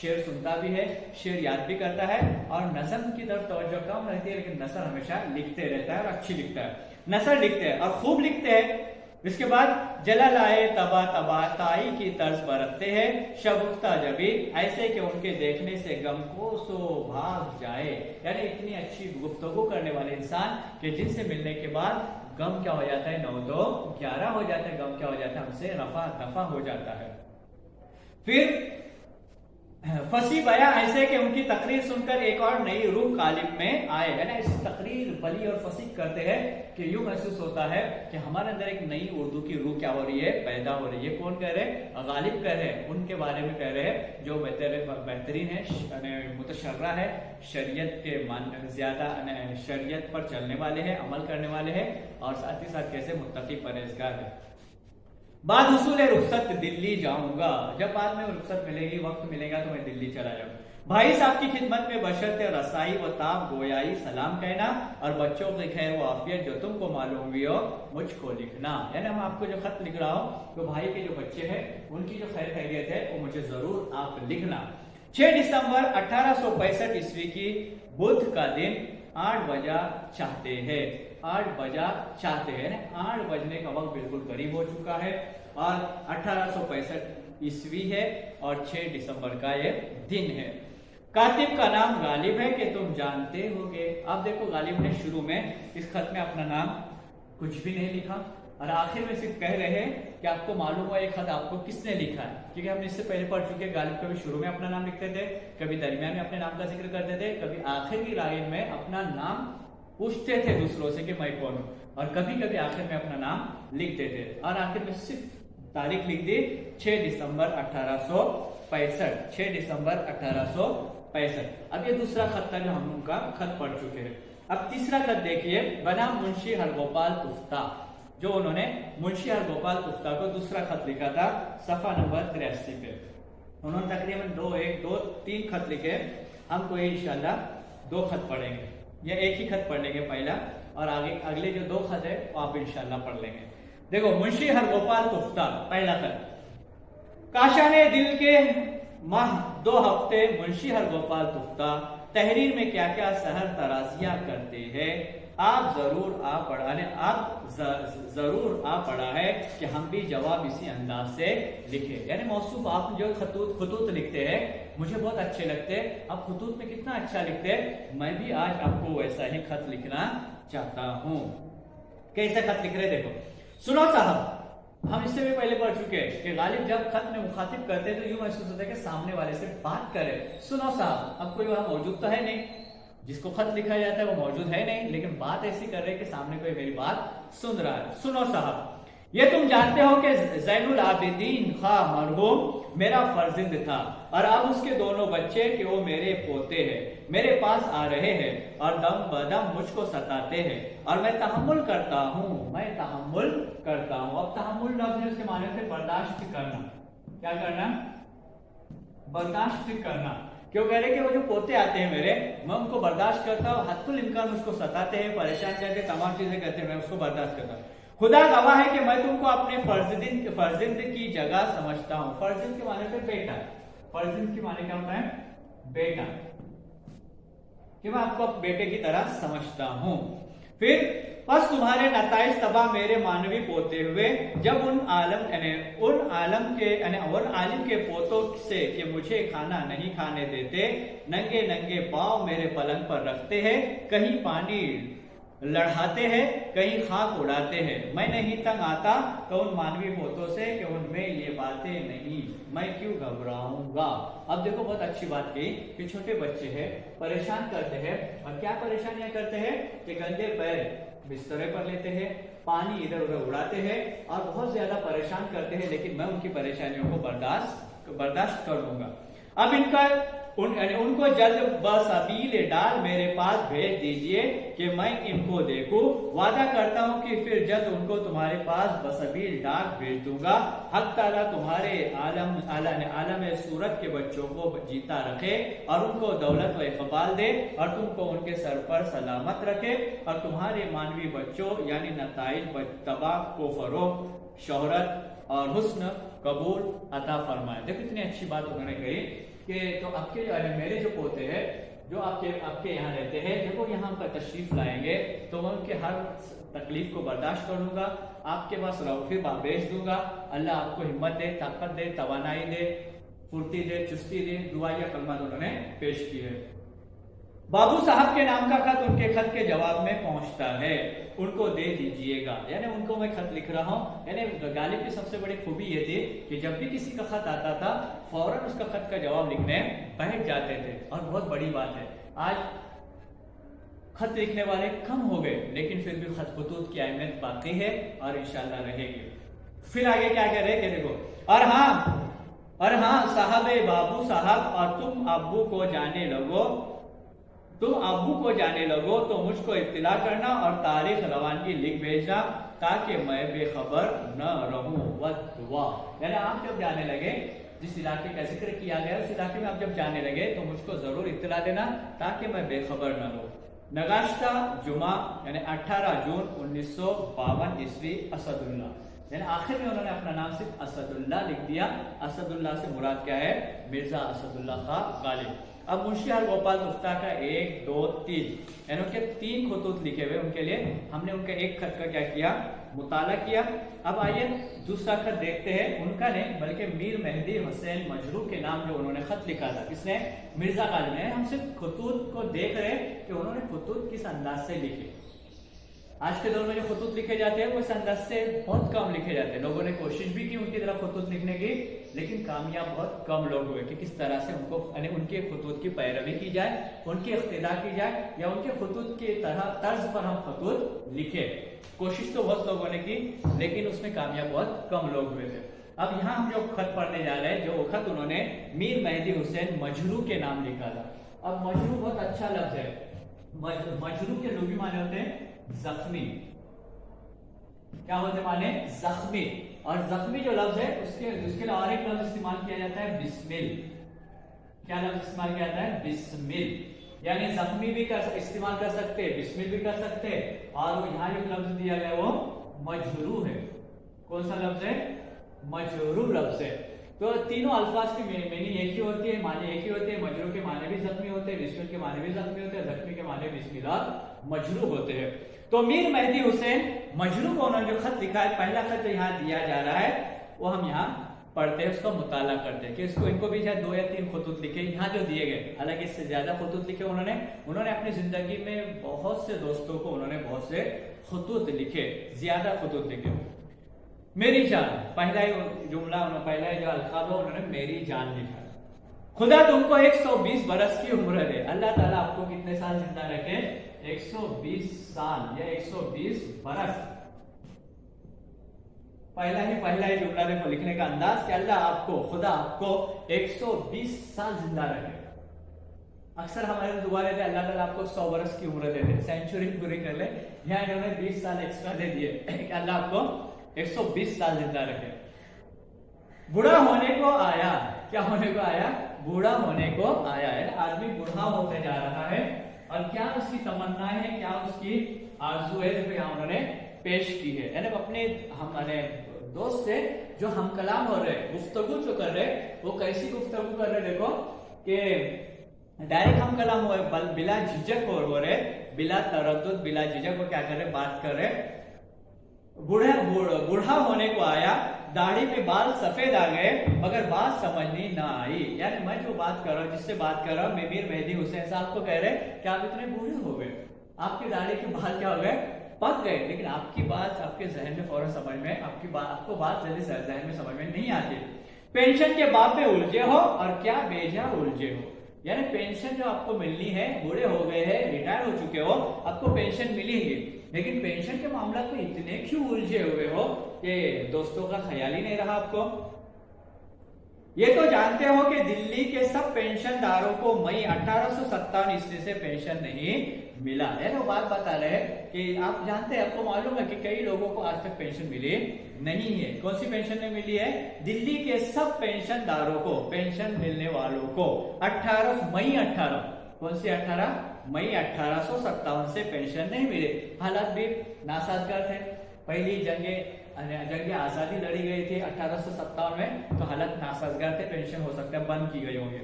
शेर सुनता भी है, शेर याद भी करता है, और नज़म की तरफ तवज्जो कम रहती है, लेकिन नसर हमेशा लिखते रहता है और अच्छी लिखता है। नसर लिखते हैं और खूब लिखते हैं। इसके बाद जला लाए तबा तबा ताई की तर्ज बरतते हैं। शगुफ्ता जबी, ऐसे कि उनके देखने से गम को सो भाग जाए। यानी इतनी अच्छी गुफ्तगू करने वाले इंसान कि जिनसे मिलने के बाद गम क्या हो जाता है? 9 2 11 हो जाता है। गम क्या हो जाता है? हमसे रफा दफा हो जाता है। फिर फसी बया, ऐसे कि उनकी तकरीर सुनकर एक और नई रूह कालिब में आए। है ना, इस तकरीर बली और फसी करते हैं कि यूं महसूस होता है कि हमारे अंदर एक नई उर्दू की रूह क्या हो रही है? पैदा हो रही है। कौन कह रहे हैं? गालिब कह रहे हैं, उनके बारे में कह रहे हैं जो बेहतरीन है, मुतशर्रा है, शरीयत के ज्यादा शरीयत पर चलने वाले हैं, अमल करने वाले हैं, और साथ ही साथ कैसे मुत्तकी परहेजगार है। बाद उसूल रुखसत दिल्ली जाऊंगा, जब बाद में रुखसत मिलेगी, वक्त मिलेगा तो मैं दिल्ली चला जाऊंगा। भाई साहब की खिदमत में बशर्ते रसाई व ताब गोयाई सलाम कहना, और बच्चों की खैर व आफियत जो तुमको मालूम हुई हो मुझको लिखना। यानी मैं आपको जो खत लिख रहा हूँ तो भाई के जो बच्चे हैं उनकी जो खैर खैरियत है वो मुझे जरूर आप लिखना। 6 दिसंबर 1865 ईस्वी की बुध का दिन 8 बजा चाहते हैं। 8 बजा चाहते हैं, 8 बजने का वक्त बिल्कुल करीब हो चुका है और 1865 ईस्वी है और 6 दिसंबर का ये दिन है। कातिब का नाम गालिब है कि तुम जानते होगे। आप देखो गालिब ने शुरू में इस खत में अपना नाम कुछ भी नहीं लिखा और आखिर में सिर्फ कह रहे हैं कि आपको मालूम हुआ ये खत आपको किसने लिखा है, क्योंकि हमने इससे पहले पढ़ चुके गालिब कभी शुरू में अपना नाम लिखते थे, कभी दरमियान में अपने नाम का जिक्र करते थे, कभी आखिर की लाइन में अपना नाम पूछते थे दूसरों से कि मैं कौन हूं, और कभी कभी आखिर में अपना नाम लिखते थे और आखिर में सिर्फ तारीख लिख दी 6 दिसंबर 1865। 6 दिसंबर 1865। अब ये दूसरा खत था जो हम उनका खत पढ़ चुके हैं। अब तीसरा खत देखिए, बना मुंशी हरगोपाल तुफ्ता, जो उन्होंने मुंशी हरगोपाल तुफ्ता को दूसरा खत लिखा था सफा नंबर 83 पे। उन्होंने तकरीबन 3 खत लिखे। हम कोई इंशाल्लाह 2 खत पढ़ेंगे या एक ही खत पढ़ लेंगे पहला, और आगे अगले जो 2 खत है वो आप इंशाल्लाह पढ़ लेंगे। देखो मुंशी हरगोपाल तुफ्ता, पहला खत। काशाने दिल के माह 2 हफ्ते मुंशी हरगोपाल तुफ्ता तहरीर में क्या क्या सहर तराजियां करते हैं, आप जरूर आ पड़ा है कि हम भी जवाब इसी अंदाज से लिखे। यानी मौसूफ आप जो खतूत लिखते हैं मुझे बहुत अच्छे लगते हैं, आप खतूत में कितना अच्छा लिखते हैं, मैं भी आज आपको वैसा ही खत लिखना चाहता हूं। कैसे खत लिख रहे देखो। सुनो साहब, हम इससे भी पहले पढ़ चुके हैं कि गालिब जब खत में मुखातिब करते हैं तो यूं महसूस होता है कि सामने वाले से बात करे। सुनो साहब, अब कोई वहां मौजूद तो है नहीं, जिसको खत लिखा जाता है वो मौजूद है नहीं, लेकिन बात ऐसी कर रहे हैं कि सामने कोई मेरी बात सुन रहा है। सुनो साहब, ये तुम जानते हो कि जैनुल आबिदीन खा मरहूम मेरा फर्जिंद था और अब उसके दोनों बच्चे कि वो मेरे पोते हैं मेरे पास आ रहे हैं और दम बदम मुझको सताते हैं और मैं तहम्मुल करता हूँ। अब तहम्मुल लफ्ज़ है, उसके माने थे बर्दाश्त करना। क्या करना? बर्दाश्त करना। क्यों कह रहे कि वो जो पोते आते हैं मेरे, मैं उनको बर्दाश्त करता हूँ, हत्तुल इम्कान मुझको सताते हैं, परेशान करते, तमाम चीजें करते हैं, मैं उसको बर्दाश्त करता हूँ। खुदा गवाह है कि मैं तुमको अपने फर्जिंद की जगह समझता हूँ। फर्जिंद के माने थे बेटा। फर्जिंद के माने क्या होता है? बेटा, कि मैं आपको बेटे की तरह समझता हूँ। फिर बस तुम्हारे नताइज तबा मेरे मानवी पोते हुए जब उन आलिम के पोतों से कि मुझे खाना नहीं खाने देते, नंगे नंगे पांव मेरे पलंग पर रखते हैं, कहीं पानी लड़ाते हैं, कहीं खाक उड़ाते हैं। मैं नहीं तंग आता तो उन मानवी पोतों से कि उनमें ये बातें नहीं, मैं क्यों घबराऊंगा। अब देखो बहुत अच्छी बात कही कि छोटे बच्चे हैं, परेशान करते हैं, और क्या परेशानियां करते हैं कि गंदे पैर बिस्तरे पर लेते हैं, पानी इधर उधर उड़ाते हैं और बहुत ज्यादा परेशान करते हैं, लेकिन मैं उनकी परेशानियों को बर्दाश्त कर लूंगा। अब उनको जल्द बसबील डाल मेरे पास भेज दीजिए कि मैं इनको देखूं। वादा करता हूं कि फिर जल्द उनको तुम्हारे पास बसबील डाक भेज दूंगा। हक ताला तुम्हारे आलम सूरत के बच्चों को जीता रखे और उनको दौलत व इकबाल दे और तुमको उनके सर पर सलामत रखे और तुम्हारे मानवी बच्चों यानी नताइज तबा को फरोग, शोहरत और हुस्न कबूल अता फरमाए। देखो इतनी अच्छी बात उन्होंने कही कि तो आपके मेरे जो पोते हैं जो आपके यहाँ रहते हैं, देखो यहाँ पर तशरीफ लाएंगे तो मैं उनके हर तकलीफ को बर्दाश्त कर लूंगा, आपके पास रौफी भेज दूंगा। अल्लाह आपको हिम्मत दे, ताकत दे, तवानाई दे, फुर्ती दे, चुस्ती दे। दुआ या कलमा उन्होंने पेश की है। बाबू साहब के नाम का खत उनके खत के जवाब में पहुंचता है, उनको दे दीजिएगा। यानी उनको मैं खत लिख रहा हूं। यानी गालिब की सबसे बड़ी खूबी ये थी कि जब भी किसी का खत आता था फौरन उसका खत का जवाब लिखने बैठ जाते थे, और बहुत बड़ी बात है आज खत लिखने वाले कम हो गए, लेकिन फिर भी खत खतूत की अहमियत बाकी है और इंशाल्लाह रहेगी। फिर आगे क्या कह रहे देखो, और हाँ साहब बाबू साहब, और तुम अब्बू को जाने लगो तो मुझको इत्तिला करना और तारीख रवानगी लिख भेजना ताकि मैं बेखबर न रहूं। वह दुआ, यानी आप जब जाने लगे जिस इलाके का जिक्र किया गया उस इलाके में आप जब जाने लगे तो मुझको जरूर इत्तला देना ताकि मैं बेखबर न रहूं। नगाश्ता जुमा यानी 18 जून 1952 ईस्वी असदुल्ला, यानी आखिर में उन्होंने अपना नाम सिर्फ असदुल्ला लिख दिया। असदुल्ला से मुराद क्या है? मिर्जा असदुल्ला खां गालिब। अब मुंशी गोपाल गुप्ता का 1, 2, 3 यानी उनके 3 खतूत लिखे हुए, उनके लिए हमने उनके एक खत का क्या किया? मुताला किया। अब आइए दूसरा खत देखते हैं। उनका नहीं बल्कि मीर मेहदी हुसैन मजरू के नाम जो उन्होंने खत लिखा था, किसने? मिर्जा गालिब ने। हम सिर्फ खतूत को देख रहे हैं कि उन्होंने खतूत किस अंदाज से लिखे। आज के दौर में जो खतूत लिखे जाते हैं वो इस अंदाज से बहुत कम लिखे जाते हैं। लोगों ने कोशिश भी की उनकी तरह खतूत लिखने की, लेकिन कामयाब बहुत कम लोग हुए कि किस तरह से उनको यानी उनके खतूत की पैरवी की जाए, उनकी इख्तिदा की जाए या उनके खतूत की तरह तर्ज पर हम खतूत लिखे। कोशिश तो बहुत लोगों ने की, लेकिन उसमें कामयाब बहुत कम लोग हुए थे। अब यहाँ हम जो खत पढ़ने जा रहे हैं, जो खत उन्होंने मीर मेहदी हुसैन मजरू के नाम लिखा था। अब मजरू बहुत अच्छा लफ्ज है। मजरू के लुगी माने होते हैं जख्मी। क्या होते माने? जख्मी। और जख्मी जो लफ्ज है उसके लिए और एक लफ्ज इस्तेमाल किया जाता है बिस्मिल। क्या लफ्ज इस्तेमाल किया जाता है? बिस्मिल। यानी जख्मी भी इस्तेमाल कर सकते हैं, बिस्मिल भी कर सकते हैं। और यहाँ जो लफ्ज दिया गया वो मजरू है। कौन सा लफ्ज है? मजरू लफ्ज है। तो तीनों अल्फाज की मीनिंग एक ही होती है, माने एक ही होते हैं। मजरू के माने भी जख्मी होते हैं, बिस्मिल के माने भी जख्मी होते हैं, जख्मी के माने बिस्मिल्लाह मजरू होते हैं। तो मीर मेहदी हुसैन मजरू को उन्होंने जो खत लिखा है, पहला खत जो यहाँ दिया जा रहा है वो हम यहाँ पढ़ते हैं, उसका मुताला करते हैं कि इसको इनको भी शायद 2 या 3 खतूत लिखे यहाँ जो दिए गए। हालांकि इससे ज्यादा खतूत लिखे उन्होंने अपनी जिंदगी में बहुत से दोस्तों को उन्होंने बहुत से खतूत लिखे, ज्यादा खतूत लिखे। मेरी जान, पहला ही जुमला, पहला ही जो अल्फाज उन्होंने मेरी जान लिखा। खुदा तुमको 120 बरस की उम्र दे। अल्लाह ताला आपको कितने साल जिंदा रखे? 120 साल या 120 बरस। पहला ही जुमला देखो लिखने का अंदाज कि अल्लाह आपको, खुदा आपको 120 साल जिंदा रखे। अक्सर हमारे दुआ लेते अल्लाह ताला आपको 100 बरस की उम्र दे दे, सेंचुरी पूरी कर ले। यहाँ इन्होंने 20 साल एक्स्ट्रा दे दिए कि अल्लाह आपको 120 साल जिंदा रखे। बूढ़ा होने को आया। क्या होने को आया? बूढ़ा होने को आया है। आदमी बूढ़ा होते जा रहा है और क्या उसकी तमन्ना है, क्या उसकी आरज़ू है, जो यहाँ उन्होंने पेश की है। यानी अपने हमारे दोस्त से जो हम कलाम हो रहे, गुफ्तगू जो कर रहे, वो कैसी गुफ्तगू कर रहे? देखो कि डायरेक्ट हम कलाम हो रहे, बिला झिझक हो रहे, बिला तरद्दुद, बिला झिझक वो क्या कर रहे? बात कर रहे। बूढ़ा होने को आया, दाढ़ी पे बाल सफेद आ गए, मगर बात समझनी ना आई। यानी मैं जो बात कर रहा हूँ, जिससे बात कर रहा हूँ, मीर मेहदी हुसैन साहब को कह रहे कि आप इतने बूढ़े हो गए, आपकी दाढ़ी के बाल क्या हो गए? पक गए, लेकिन आपकी बात आपके जहन में फौरन समझ में, आपको बात जल्दी जहन में समझ में नहीं आती। पेंशन के बाप में उलझे हो और क्या बेजा उलझे हो। यानी पेंशन जो आपको मिलनी है, बूढ़े हो गए हैं, रिटायर हो चुके हो, आपको पेंशन मिलेगी, लेकिन पेंशन के मामला में इतने क्यों उलझे हुए हो कि दोस्तों का ख्याल ही नहीं रहा आपको। ये तो जानते हो कि दिल्ली के सब पेंशनदारों को मई 1857 ईस्वी से पेंशन नहीं मिला है। तो बात बता रहे हैं कि आप जानते हैं, आपको मालूम है कि कई लोगों को आज तक पेंशन मिली नहीं है। कौन सी पेंशन नहीं मिली है? दिल्ली के सब पेंशनदारों को, पेंशन मिलने वालों को मई 18 कौन सी 18 मई 1857 से पेंशन नहीं मिले। हालात भी नासाजगार थे। पहली जंग आजादी लड़ी गई थी 1857 में, तो हालत नासाजगार थे, पेंशन हो सकता है बंद की गई होंगे।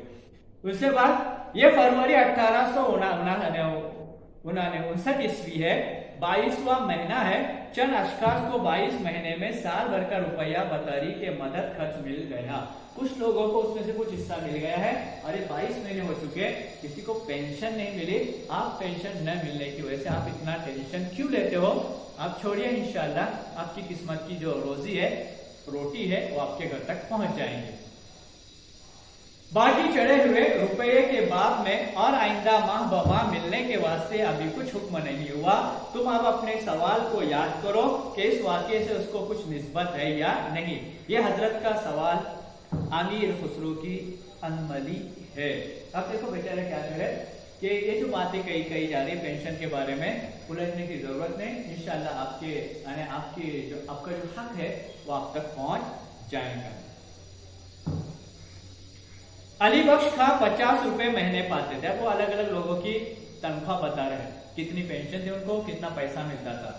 उसके बाद ये फरवरी 1859 ईस्वी है, 22वां महीना है। चंद अशखास को 22 महीने में साल भर का रुपया बतरी के मदद खर्च मिल गया। कुछ लोगों को उसमें से कुछ हिस्सा मिल गया है और ये 22 महीने हो चुके, किसी को पेंशन नहीं मिली। आप पेंशन न मिलने की वजह से आप इतना टेंशन क्यों लेते हो? आप छोड़िए, इंशाल्लाह आपकी किस्मत की जो रोजी है, रोटी है, वो आपके घर तक पहुंच जाएंगे। बाकी चढ़े हुए रुपये के बाद में और आइंदा माह बमाह मिलने के वास्ते अभी कुछ हुक्म नहीं हुआ। तुम अब अपने सवाल को याद करो कि इस वाक़े से उसको कुछ निस्बत है या नहीं। ये हजरत का सवाल अमीर खुसरो की अनमली है। अब देखो बेचारे क्या करे कि ये जो बातें कही जा रही पेंशन के बारे में, उलझने की जरूरत नहीं। इंशाल्लाह आपका जो हक है वो आप तक पहुंच जाएगा। अली बख्श खां 50 रुपए महीने पाते थे। अब वो अलग अलग लोगों की तनख्वाह बता रहे हैं, कितनी पेंशन थी उनको, कितना पैसा मिलता था।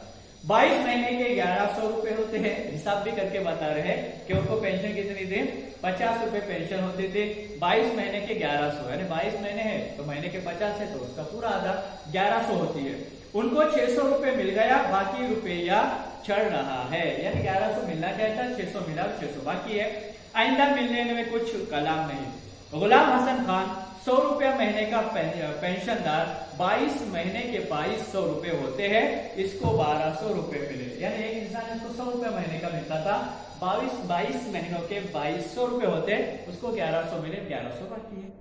22 महीने के 1100 रुपए होते हैं। हिसाब भी करके बता रहे हैं कि उनको पेंशन कितनी थी, 50 रुपए पेंशन होती थी। 22 महीने के 1100 यानी 22 महीने हैं तो महीने के 50 है तो उसका पूरा आधा 1100 होती है। उनको 600 रुपए मिल गया, बाकी रुपया चढ़ रहा है, यानी 1100 मिलना चाहिए था, 600 मिला, 600 बाकी है। आइंदा मिलने में कुछ कलाम नहीं। गुलाम हसन खान 100 रुपया महीने का पेंशनदार, 22 महीने के 2200 रुपए होते हैं, इसको 1200 रुपए मिले। यानी एक इंसान इसको 100 रुपया महीने का मिलता था, 22 महीनों के 2200 रुपए होते, उसको 1100 मिले, 1100 बाकी है।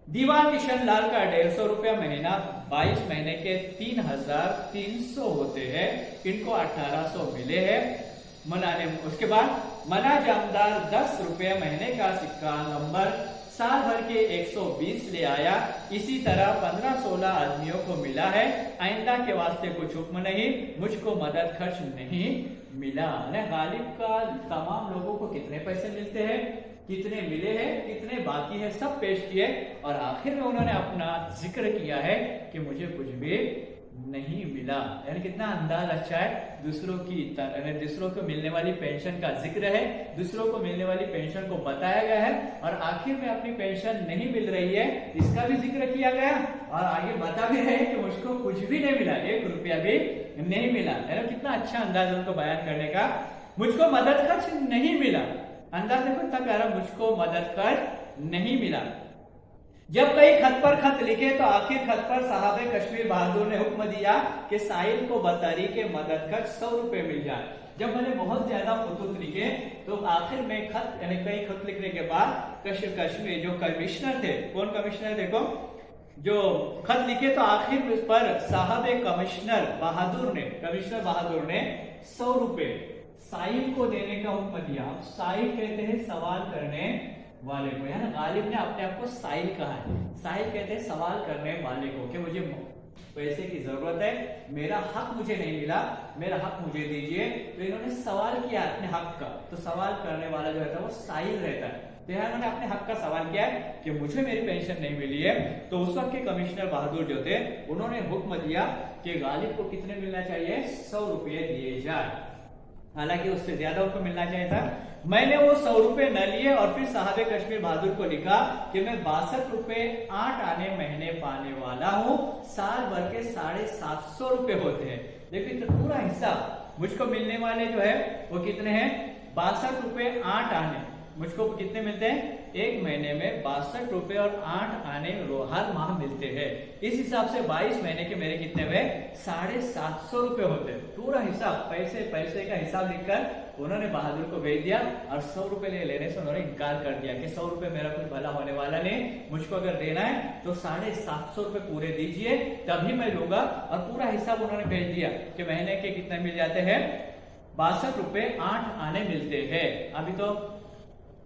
दीवान किशन लाल का 150 रुपया महीना, 22 महीने के 3300 होते हैं, इनको 1800 मिले हैं। मनाने उसके बाद मना जामदार 10 रुपया महीने का सिक्का नंबर साल भर के 120 ले आया। इसी तरह 15-16 आदमियों को मिला है। आइंदा के वास्ते कुछ हुक्म नहीं, मुझको मदद खर्च नहीं मिला। गालिब का तमाम लोगों को कितने पैसे मिलते हैं, कितने मिले हैं, कितने बाकी है, सब पेश किए और आखिर में उन्होंने अपना जिक्र किया है कि मुझे कुछ भी नहीं मिला। यानी कितना अंदाज अच्छा है, दूसरों को मिलने वाली पेंशन का जिक्र है, दूसरों को मिलने वाली पेंशन को बताया गया है और आखिर में अपनी पेंशन नहीं मिल रही है इसका भी जिक्र किया गया और आगे बता भी रहे कि मुझको कुछ भी नहीं मिला, 1 रुपया भी नहीं मिला। यानी कितना अच्छा अंदाज उनको बयान करने का, मुझको मदद खर्च नहीं मिला। अंदाज देखो तब यार, मुझको मदद खर्च नहीं मिला। जब कई खत पर खत लिखे तो आखिर खत पर साहब कश्मीर बहादुर ने हुक्म दिया कि साहिल को बतरी के मदद खर्च 100 रुपए मिल जाए। जब मैंने बहुत ज्यादा खतूत लिखे तो आखिर में खत यानी कई खत लिखने के बाद कश्मीर जो कमिश्नर थे, कौन कमिश्नर, देखो जो खत लिखे तो आखिर पर साहब कमिश्नर बहादुर ने 100 रुपए साहिल को देने का हुक्म दिया। साहिल कहते हैं सवाल करने वाले को, है ना, गालिब ने अपने आप को साहिल कहा है। साहिल कहते हैं सवाल करने वाले को कि मुझे पैसे की जरूरत है, मेरा हक मुझे नहीं मिला, मेरा हक मुझे दीजिए। तो इन्होंने सवाल किया अपने हक का, तो सवाल करने वाला जो रहता है वो साहिल रहता है। तो यहाँ इन्होंने अपने हक का सवाल किया कि मुझे मेरी पेंशन नहीं मिली है। तो उस वक्त के कमिश्नर बहादुर जो थे उन्होंने हुक्म दिया कि गालिब को कितने मिलना चाहिए, 100 रुपये दिए जाए। हालांकि उससे ज्यादा उनको मिलना चाहिए था। मैंने वो 100 रुपए न लिए और फिर साहब कश्मीर बहादुर को लिखा कि मैं 62 रुपए 8 आने महीने पाने वाला हूँ, साल भर के 750 रुपए होते हैं। लेकिन तो पूरा हिसाब मुझको मिलने वाले जो है वो कितने हैं, 62 रुपए 8 आने। मुझको कितने मिलते हैं, एक महीने में 62 रुपए और 8 आने हर माह मिलते हैं। इस हिसाब से 22 महीने के मेरे कितने हुए, 750 रुपए होते हैं। पूरा हिसाब पैसे का हिसाब लिखकर उन्होंने बहादुर को भेज दिया और 100 रुपए लेने से उन्होंने इनकार कर दिया कि 100 रुपए मेरा कुछ भला होने वाला नहीं, मुझको अगर देना है तो 750 रुपए पूरे दीजिए तभी मैं लूंगा। और पूरा हिसाब उन्होंने भेज दिया कि महीने के कितने मिल जाते हैं, 62 रुपए 8 आने मिलते हैं। अभी तो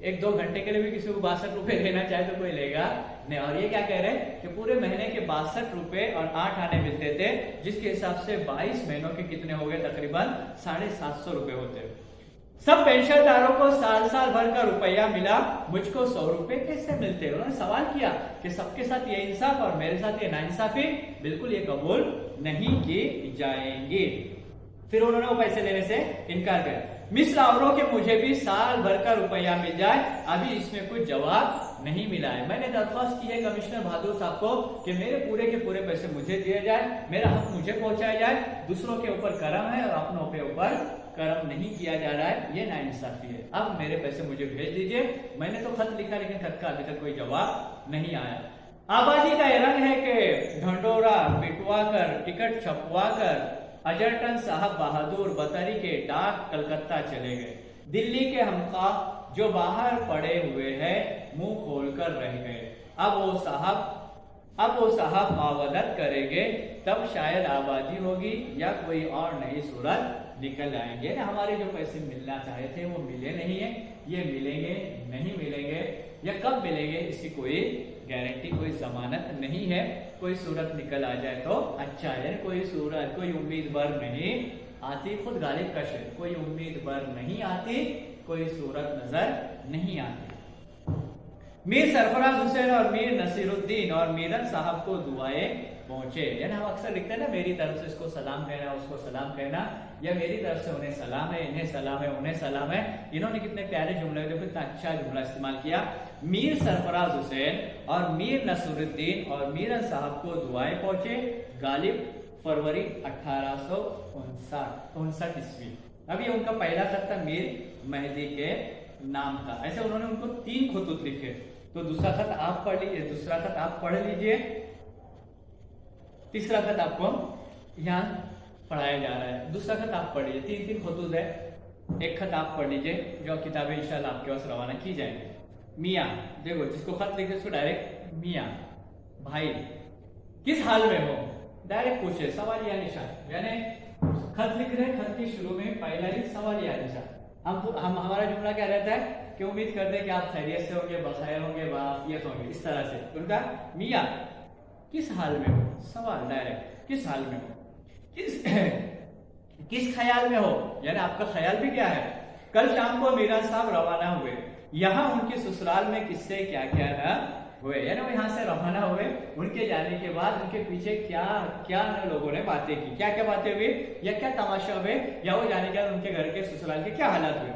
1-2 घंटे के लिए भी किसी को 62 रुपए लेना चाहे तो कोई लेगा नहीं। और ये क्या कह रहे हैं कि पूरे महीने के 62 रुपए और 8 आने मिलते थे, जिसके हिसाब से 22 महीनों के कितने हो गए, तकरीबन 750 रुपए होते। सब पेंशनदारों को साल भर का रुपया मिला, मुझको 100 रुपए कैसे मिलते। उन्होंने सवाल किया कि सबके साथ ये इंसाफ और मेरे साथ ये नाइंसाफी बिल्कुल ये कबूल नहीं की जाएंगी। फिर उन्होंने वो पैसे लेने से इनकार किया। मिस्र औरों के मुझे भी साल भर का रुपया मिल जाए, अभी इसमें कोई जवाब नहीं मिला है। मैंने दरख्वास्त की है कमिश्नर बहादुर साहब को कि मेरे पूरे के पूरे पैसे मुझे दिए जाए, मेरा हक मुझे पहुंचाया जाए। दूसरों के ऊपर करम है और अपनों के ऊपर करम नहीं किया जा रहा है, ये नाइंसाफी है। अब मेरे पैसे मुझे भेज दीजिए। मैंने तो खत लिखा लेकिन खत का अभी तक कोई जवाब नहीं आया। आबादी का यह रंग है कि ढंडोरा पिटवा कर, टिकट छपवा कर अजरटन साहब बहादुर बतरी के डाक कलकत्ता चले गए। दिल्ली के हमका जो बाहर पड़े हुए हैं मुंह खोलकर रह गए। अब वो साहब मावदत करेंगे, तब शायद आबादी होगी या कोई और नई सूरत निकल आएंगे। ना हमारे जो पैसे मिलना चाहे थे वो मिले नहीं है, ये मिलेंगे नहीं मिलेंगे या कब मिलेंगे इसकी कोई गारंटी, कोई जमानत नहीं है। कोई सूरत निकल आ जाए तो अच्छा है, कोई सूरत, कोई उम्मीद भर नहीं आती। खुद गालिब का शेर, कोई उम्मीद भर नहीं आती, कोई सूरत नजर नहीं आती। मीर सरफराज हुसैन और मीर नसीरुद्दीन और मीरन साहब को दुआएं पहुंचे। यानी हम अक्सर लिखते हैं ना, मेरी तरफ से इसको सलाम कहना, उसको सलाम कहना, या मेरी तरफ से उन्हें सलाम है, इन्हें सलाम है, उन्हें सलाम है। इन्होंने कितने प्यारे जुमले, देखो कितना अच्छा जुमला इस्तेमाल किया। मीर सरफराज हुसैन और मीर नसीरुद्दीन और मीरन साहब को दुआएं पहुंचे। गालिब फरवरी 1859 ईस्वी। अब ये उनका पहला खत था मीर मेहदी के नाम का। ऐसे उन्होंने उनको 3 खुतूत लिखे। तो दूसरा खत आप पढ़ लीजिए, दूसरा खत आप पढ़ लीजिए, तीसरा खत आपको यहाँ पढ़ाया जा रहा है। दूसरा खत आप पढ़ लीजिए, 3 खुतूत है। एक खत आप पढ़ लीजिए, जो किताबें इंशाल्लाह आपके पास रवाना की जाएंगी। मियाँ, देखो जिसको खत लिखे उसको डायरेक्ट मियाँ, भाई किस हाल में हो, डायरेक्ट पूछे, सवालिया निशान। यानी खत लिख रहे, खत के शुरू में पहला ही सवालिया निशान। हम हमारा जुमला क्या रहता है कि उम्मीद करते हैं कि आप खैरियत से होंगे, बखैर होंगे, बाफियत होंगे, इस तरह से। उनका मियाँ किस हाल में हो, सवाल डायरेक्ट, किस हाल में हो, किस ख्याल में हो, यानी आपका ख्याल भी क्या है। कल शाम को मीरा साहब रवाना हुए, यहाँ उनके ससुराल में किससे क्या क्या न हुए। यानी वो यहाँ से रवाना हुए, उनके जाने के बाद उनके पीछे क्या क्या लोगों ने बातें की, क्या क्या बातें हुई, या क्या तमाशा हुए, या वो जाने के बाद उनके घर के ससुराल के क्या हालात हुए।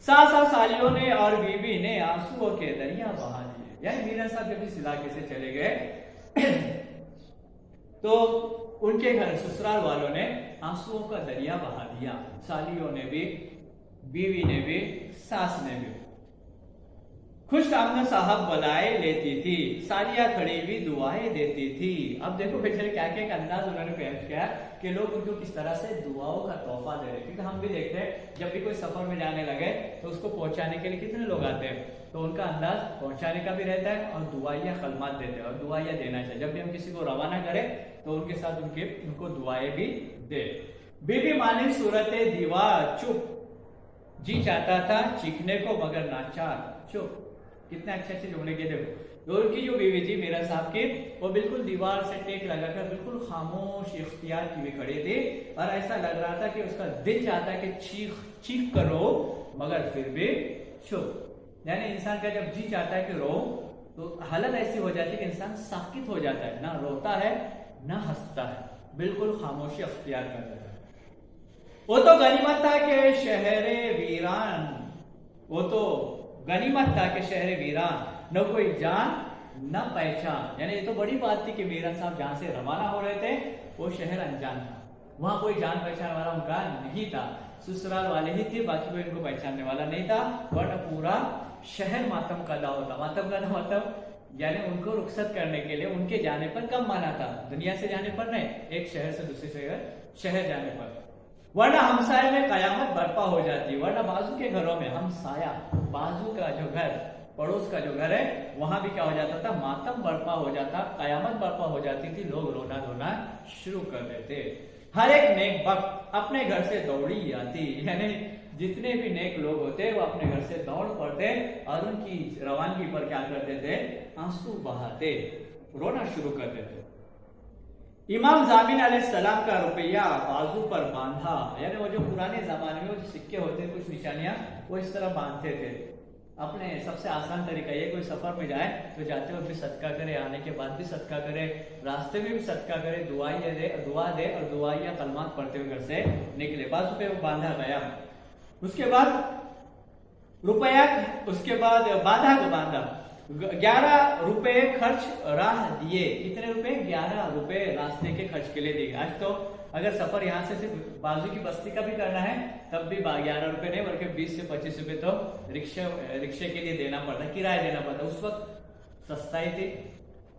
सास और सालियों ने और बीबी ने आंसुओं के दरिया बहा दिए। यानी मीरा साहब जब इस इलाके से चले गए तो उनके घर ससुराल वालों ने आंसुओं का दरिया बहा दिया। सालियों ने भी, बीवी ने भी, सास ने भी। खुश आमना साहब बुलाए लेती थी, सालिया खड़ी भी दुआएं देती थी। अब देखो बेचारे क्या क्या अंदाज उन्होंने पेश किया कि लोग उनको किस तरह से दुआओं का तोहफा दे रहे। क्योंकि हम भी देखते हैं जब भी कोई सफर में जाने लगे तो उसको पहुंचाने के लिए कितने लोग आते हैं, तो उनका अंदाज पहुंचाने का भी रहता है और दुआइया कलमात देते हैं और दुआइया देना चाहिए। जब भी हम किसी को रवाना करें तो उनके साथ उनको दुआएं भी दे। बीबी मानी सूरते दीवार चुप, जी चाहता था चीखने को मगर नाचार चुप। कितने अच्छे अच्छे जुमले के देखो। तो उनकी जो बीवी थी मीरा साहब की, वो बिल्कुल दीवार से टेक लगाकर बिल्कुल खामोश इख्तियार की हुई खड़ी थी और ऐसा लग रहा था कि उसका दिल चाहता है कि चीख कर रो मगर फिर भी चुप। यानी इंसान का जब जी चाहता है कि रो तो हालत ऐसी हो जाती है कि इंसान साकित हो जाता है, ना रोता है ना हंसता है, बिल्कुल खामोशी अख्तियार कर लेता है। वो तो गनीमत था कि शहरे वीरान, वो तो गनीमत था कि शहर वीरान, न कोई जान न पहचान। यानी ये तो बड़ी बात थी कि मीरा साहब जहां से रवाना हो रहे थे वो शहर अनजान था, वहां कोई जान पहचान वाला उनका नहीं था, ससुराल वाले ही थे, बाकी कोई उनको पहचानने वाला नहीं था। वरना पूरा शहर मातम कदा होता। मातम कदा मतलब यानी उनको रुखसत करने के लिए उनके जाने पर कब माना था, दुनिया से जाने पर नहीं, एक शहर से दूसरे शहर जाने पर। वरना हमसाये में कयामत बर्पा हो जाती। वरना बाजू के घरों में, हमसाया बाजू का जो घर, पड़ोस का जो घर है, वहां भी क्या हो जाता था, मातम बर्पा हो जाता, कयामत बर्पा हो जाती थी, लोग रोना धोना शुरू कर देते। हर एक नेक वक्त अपने घर से दौड़ी आती। यानी जितने भी नेक लोग होते वो अपने घर से दौड़ पड़ते और उनकी रवानगी पर क्या करते थे, आंसू बहाते, रोना शुरू कर देते। इमाम जामिन अलैहिस्सलाम का रुपया बाजू पर बांधा। यानी वो जो पुराने जमाने में जो सिक्के होते हैं, कुछ निशानियां, वो इस तरह बांधते थे। अपने सबसे आसान तरीका ये, कोई सफर में जाए तो जाते हुए भी सदका करे, आने के बाद भी सदका करे, रास्ते में भी सदका करे, दुआ दे और दुआइया कलमात पढ़ते हुए घर से निकले। बाजू पे वो बांधा गया। उसके बाद रुपया, उसके बाद बांधा 11 रुपए खर्च राह दिए। कितने रुपए? 11 रुपए रास्ते के खर्च के लिए दिए। आज तो अगर सफर यहाँ से सिर्फ बाजू की बस्ती का भी करना है तब भी 11 रुपए नहीं बल्कि 20 से 25 रुपए तो रिक्शे के लिए देना पड़ता, किराया देना पड़ता। उस वक्त सस्ताई थी,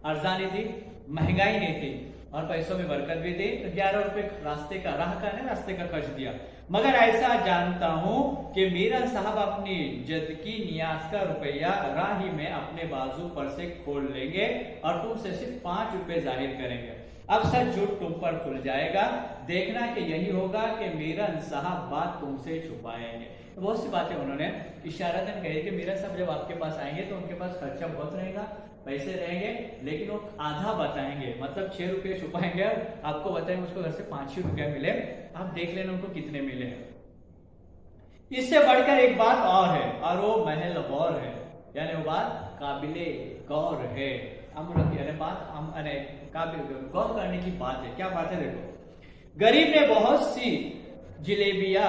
आर्जानी थी, महंगाई नहीं थी और पैसों में बरकत भी थी। तो 11 रुपए रास्ते का, राह का नहीं, रास्ते का खर्च दिया। मगर ऐसा जानता हूं कि मीरा साहब अपनी जद की नियाज का रुपया राह ही में अपने बाजू पर से खोल लेंगे और तुमसे सिर्फ 5 रुपए जाहिर करेंगे। अब सच झूठ तुम पर खुल जाएगा, देखना कि यही होगा कि मीरन साहब बात तुमसे छुपाएंगे। तो बहुत सी बातें उन्होंने इशारतन कही कि मीरन साहब जब आपके पास आएंगे तो उनके पास खर्चा बहुत रहेगा, पैसे रहेंगे, लेकिन वो आधा बताएंगे, मतलब 6 रुपये छुपाएंगे और आपको बताएंगे उसको घर से 5 ही रुपया मिले, आप देख लेना उनको कितने मिले हैं। इससे बढ़कर एक बात और है और वो महल गौर है। यानी वो बात काबिले गौर है। अम्र की बात काबिल गौर करने की बात है। क्या बात है देखो, गरीब ने बहुत सी जलेबियां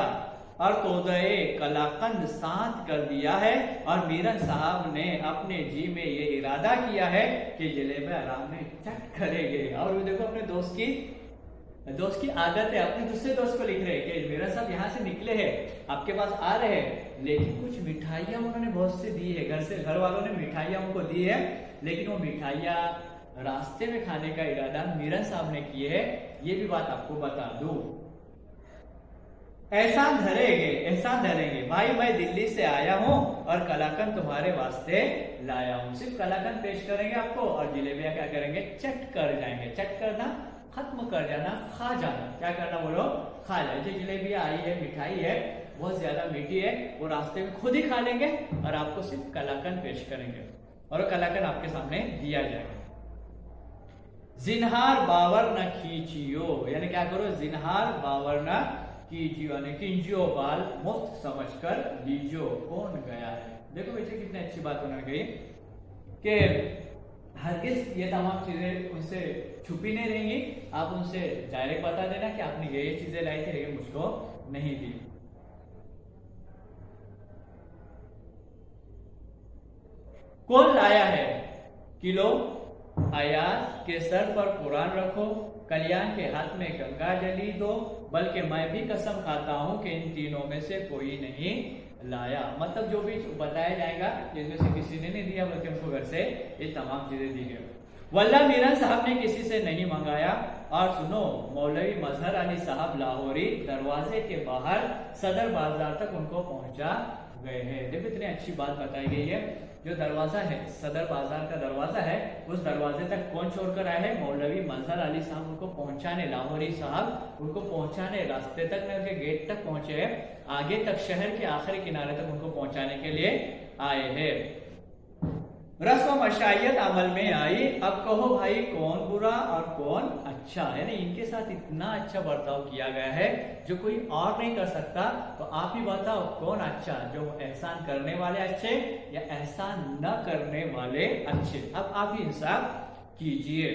और तोदए कलाकंद साथ कर दिया है और मीरन साहब ने अपने जी में ये इरादा किया है कि जलेबी आराम में चट करेंगे। और वो देखो अपने दोस्त की आदत है, अपने दूसरे दोस्त को लिख रहे हैं कि मीरन साहब यहाँ से निकले हैं, आपके पास आ रहे हैं, लेकिन कुछ मिठाइयाँ उन्होंने बहुत से दी है, घर वालों ने मिठाइयाँ उनको दी है, लेकिन वो मिठाइयाँ रास्ते में खाने का इरादा मीरन साहब ने किए है। ये भी बात आपको बता दूं। एहसान धरेंगे भाई, मैं दिल्ली से आया हूँ और कलाकंद तुम्हारे वास्ते लाया हूँ। सिर्फ कलाकंद पेश करेंगे आपको और जिलेबियां क्या करेंगे, चट कर जाएंगे। चट करना, खत्म कर जाना, खा जाना। क्या करना बोलो, खा जाए। जो जिलेबियां आई है, मिठाई है, बहुत ज्यादा मीठी है, वो रास्ते में खुद ही खा लेंगे और आपको सिर्फ कलाकंद पेश करेंगे और वो कलाकंद आपके सामने दिया जाएगा। जिन्हार बावर न खींचियो, यानी क्या करो, जिन्हार बावर न कीजियो, यानी किंजियो बाल मुफ्त समझकर लीजियो। कौन गया है, देखो बच्चे कितनी अच्छी बात उन्होंने कही कि हरगिज ये तमाम चीजें उनसे छुपी नहीं रहेंगी। आप उनसे डायरेक्ट बता देना कि आपने ये चीजें लाई थी लेकिन मुझको नहीं दी। कौन लाया है, किलो अयाज के सर पर कुरान रखो, कल्याण के हाथ में गंगा जली दो, बल्कि मैं भी कसम खाता हूं कि इन तीनों में से कोई नहीं लाया। मतलब जो भी बताया जाएगा जिनमें से किसी ने नहीं दिया, बल्कि उनको घर से ये तमाम चीजें दी गई। वल्ला मीरन साहब ने किसी से नहीं मंगाया। और सुनो, मौलवी मजहर अली साहब लाहौरी दरवाजे के बाहर सदर बाजार तक उनको पहुंचा गए हैं। देखो इतनी अच्छी बात बताई गई है। जो दरवाजा है, सदर बाजार का दरवाजा है, उस दरवाजे तक कौन छोड़कर आए हैं, मौलवी मजहर अली साहब उनको पहुंचाने, लाहौरी साहब उनको पहुंचाने, रास्ते तक में उनके गेट तक पहुंचे हैं, आगे तक शहर के आखिरी किनारे तक उनको पहुंचाने के लिए आए हैं। रस्म मशायत अमल में आई। अब कहो भाई कौन बुरा और कौन अच्छा, यानी इनके साथ इतना अच्छा बर्ताव किया गया है जो कोई और नहीं कर सकता। तो आप ही बताओ कौन अच्छा, जो एहसान करने वाले अच्छे या एहसान न करने वाले अच्छे। अब आप ही इंसाफ कीजिए।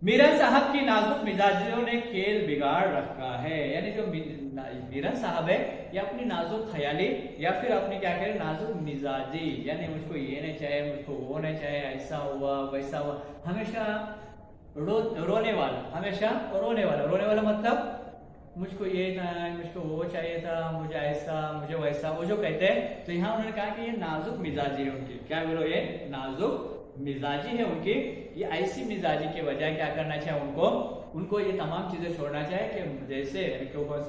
मीरन साहब की नाजुक मिजाजियों ने खेल बिगाड़ रखा है, यानी जो मीरन साहब है ये अपनी नाजुक ख्याली या फिर अपनी क्या करें नाजुक मिजाजी, यानी मुझको ये नहीं चाहिए, मुझको वो नहीं चाहिए, ऐसा हुआ वैसा हुआ, हमेशा रोने वाला, हमेशा रोने वाला मतलब मुझको ये था, मुझको वो चाहिए था, मुझे ऐसा मुझे वैसा, वो जो कहते हैं। तो यहाँ उन्होंने कहा कि ये नाजुक मिजाजी है उनकी। क्या बोलो, ये नाजुक मिजाजी है उनकी। ये ऐसी मिजाजी के बजाय क्या करना चाहिए उनको ये तमाम चीजें छोड़ना चाहिए कि जैसे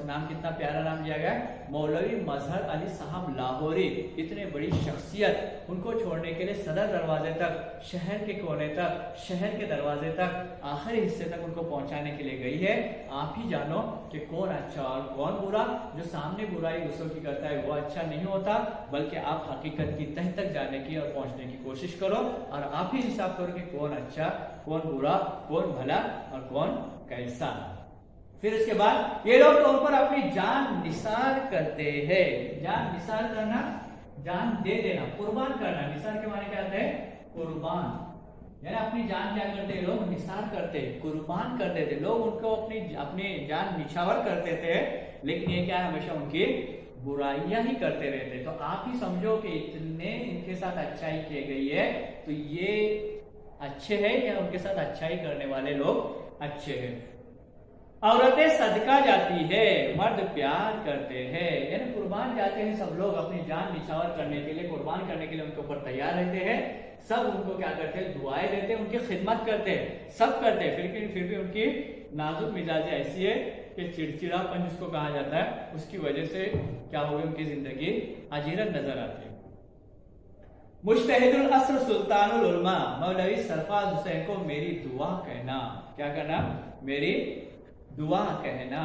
नाम कितना प्यारा नाम दिया गया, मौलवी मजहर अली साहब लाहौरी, इतने बड़ी शख्सियत, उनको छोड़ने के लिए सदर दरवाजे तक, शहर के कोने तक, शहर के दरवाजे तक, आखिरी हिस्से तक उनको पहुंचाने के लिए गई है। आप ही जानो कि कौन अच्छा और कौन बुरा। जो सामने बुराई दूसरों की करता है वो अच्छा नहीं होता, बल्कि आप हकीकत की तह तक जाने की और पहुंचने की कोशिश करो और आप ही इंसाफ करो कि कौन अच्छा, कौन बुरा, कौन भला और कौन कैसा। फिर उसके बाद ये लोग तो ऊपर अपनी जान निसार करते हैं। जान निसार करना, जान दे देना, कुर्बान करना। निसार के माने क्या होता है, कुर्बान, यानी अपनी जान क्या करते हैं लोग, निसार करते, कुर्बान कर देते लोग, उनको अपनी जान निछावर करते थे। लेकिन ये क्या है, हमेशा उनकी बुराइयां ही करते रहते। तो आप ही समझो कि इतने इनके साथ अच्छाई की गई है, तो ये अच्छे हैं या उनके साथ अच्छाई करने वाले लोग अच्छे हैं। औरतें सदका जाती है, मर्द प्यार करते हैं, यानी कुर्बान जाते हैं सब लोग, अपनी जान निछावर करने के लिए, कुर्बान करने के लिए उनके ऊपर तैयार रहते हैं। सब उनको क्या करते हैं, दुआएं देते हैं, उनकी खिदमत करते हैं, सब करते हैं। फिर भी उनकी नाजुक मिजाज ऐसी है कि चिड़चिड़ापन जिसको कहा जाता है, उसकी वजह से क्या होगी, उनकी जिंदगी अजीरन नजर आती है। मुज्तहिदुल असर सुल्तानुल उलमा मौलवी सरफराज हुसैन को मेरी दुआ कहना। क्या कहना, मेरी दुआ कहना,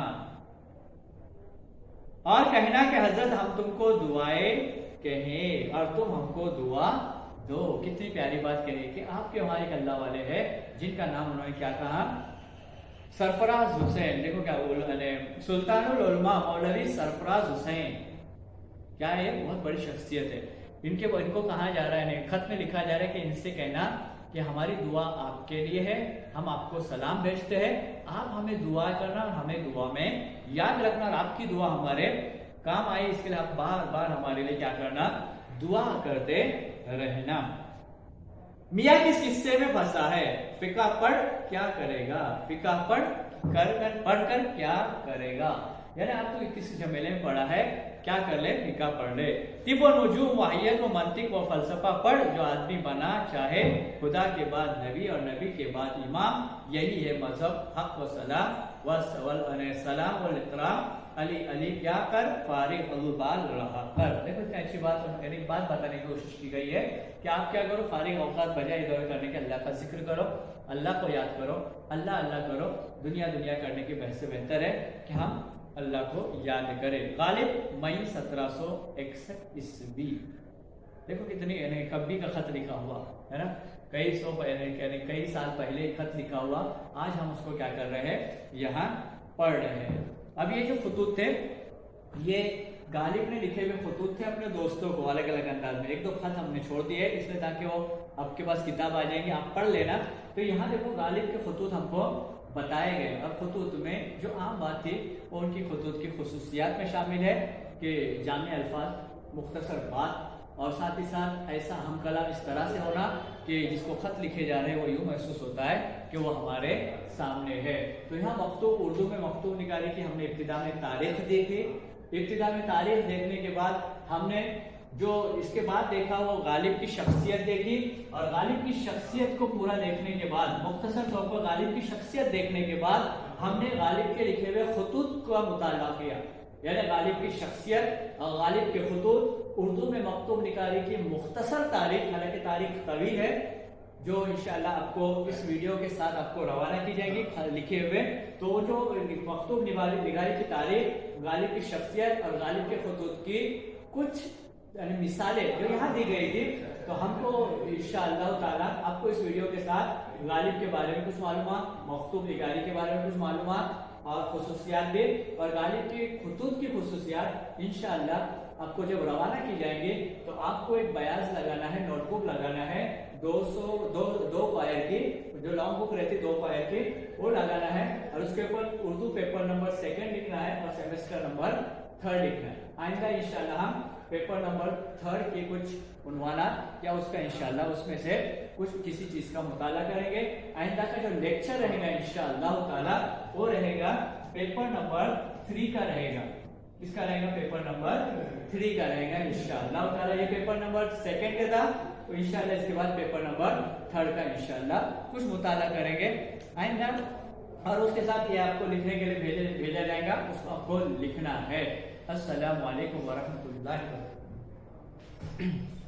और कहना कि हजरत हम तुमको दुआएं कहें और तुम हमको दुआ दो। कितनी प्यारी बात कही कि आपके हमारे एक अल्लाह वाले हैं जिनका नाम उन्होंने क्या कहा, सरफराज हुसैन। देखो क्या बोले, सुल्तानुल उलमा मौलवी सरफराज हुसैन, क्या है, बहुत बड़ी शख्सियत है। इनको कहा जा रहा है, खत में लिखा जा रहा है कि इनसे कहना कि हमारी दुआ आपके लिए है, हम आपको सलाम भेजते हैं, आप हमें दुआ करना और हमें दुआ में याद रखना, और आपकी दुआ हमारे काम आए इसके लिए आप बार बार हमारे लिए क्या करना, दुआ करते रहना। मियाँ किस किस्से में फंसा है, फिका पढ़ क्या करेगा, फिका पढ़कर क्या करेगा, यानी आप तो किसी झमेले में पड़ा है, क्या कर ले, फिका पढ़ ले। तिब व नुजूम वाहियत व मंतिक व फलसफा पढ़, जो आदमी बना चाहे खुदा के बाद नबी और नबी के बाद इमाम, यही है मजहब हक व सलाम व सलाम व इकराम, अली अली क्या कर फारिग बाल रहा कर। देखो इतनी अच्छी बात, यानी बात बताने की कोशिश की गई है कि आप क्या करो, फारिग औकात बजाय इधर करने के अल्लाह का जिक्र करो, अल्लाह को याद करो, अल्लाह अल्लाह करो। दुनिया करने के बहस से बेहतर है कि हम अल्लाह को याद करें। गालिब मई 1761 ईस्वी, देखो कितनी यानी कभी का खत लिखा हुआ है ना, कई साल पहले खत लिखा हुआ, आज हम उसको क्या कर रहे हैं, यहाँ पढ़ रहे हैं। अब ये जो खतूत थे, ये गालिब ने लिखे हुए खतूत थे अपने दोस्तों को अलग अलग अंदाज में। एक दो खत हमने छोड़ दिए इसलिए ताकि वो आपके पास किताब आ जाएगी, आप पढ़ लेना। तो यहाँ देखो गालिब के खतूत हमको बताए गए, और खतूत में जो आम बात थी वो उनकी खतूत की खुसूसियात में शामिल है कि जामे अल्फाज, मुख्तसर बात, और साथ ही साथ ऐसा हम कलाम इस तरह से होना कि जिसको खत लिखे जा रहे हैं वो यूं महसूस होता है कि वो हमारे सामने है। तो यहाँ मकतूब, उर्दू में मकतूब निगारी की हमने इब्तिदा में तारीख देखी। इब्तिदा में तारीख देखने के बाद हमने जो इसके बाद देखा वो गालिब की शख्सियत देखी, और गालिब की शख्सियत को पूरा देखने के बाद, मुख्तसर तौर पर गालिब की शख्सियत देखने के बाद, हमने गालिब के लिखे हुए खतूत का मुताला किया, यानी गालिब की शख्सियत और गालिब के खतूत। उर्दू में मकतूब निगारी की मुख्तसर तारीख, हालांकि तारीख तवील है, जो इंशाल्लाह आपको इस वीडियो के साथ आपको रवाना की जाएगी लिखे हुए। तो जो मकतूब निगारी की तारीख, गालिब की शख्सियत और गालिब के खतूत की कुछ मिसालें जो यहाँ दी गई थी, तो हमको इंशाअल्लाह ताला आपको इस वीडियो के साथ गालिब के बारे में कुछ मालूमात, मकतूब निगारी के बारे में कुछ मालूमात और खुसूसियात भी, और गालिब की खतूत की खुसूसियात इंशाअल्लाह आपको जब रवाना की जाएंगे तो आपको एक बयाज लगाना है, नोटबुक लगाना है, 2 क्वायर की, जो लॉन्ग बुक रहती है 2 क्वायर की, वो लगाना है, और उसके ऊपर उर्दू पेपर नंबर 2 लिखना है और सेमेस्टर नंबर 3 लिखना है। आइंदा इंशाल्लाह हम पेपर नंबर 3 के कुछ उन्वानात या उसका इंशाल्लाह उसमें से कुछ किसी चीज का मुताला करेंगे। आइंदा का जो लेक्चर रहेगा इंशाअल्लाह ताला वो रहेगा पेपर नंबर 3 का रहेगा। इसका रहेगा पेपर नंबर 3 का रहेगा इंशाअल्लाह ताला। ये पेपर नंबर 2 का था, तो इंशाअल्लाह इसके बाद पेपर नंबर 3 का इंशाअल्लाह कुछ मुताला करेंगे आइंदा, और उसके साथ ये आपको लिखने के लिए भेजा जाएगा, उसको आपको लिखना है। अस्सलामु अलैकुम वरहमतुल्लाहि वबरकातुहू।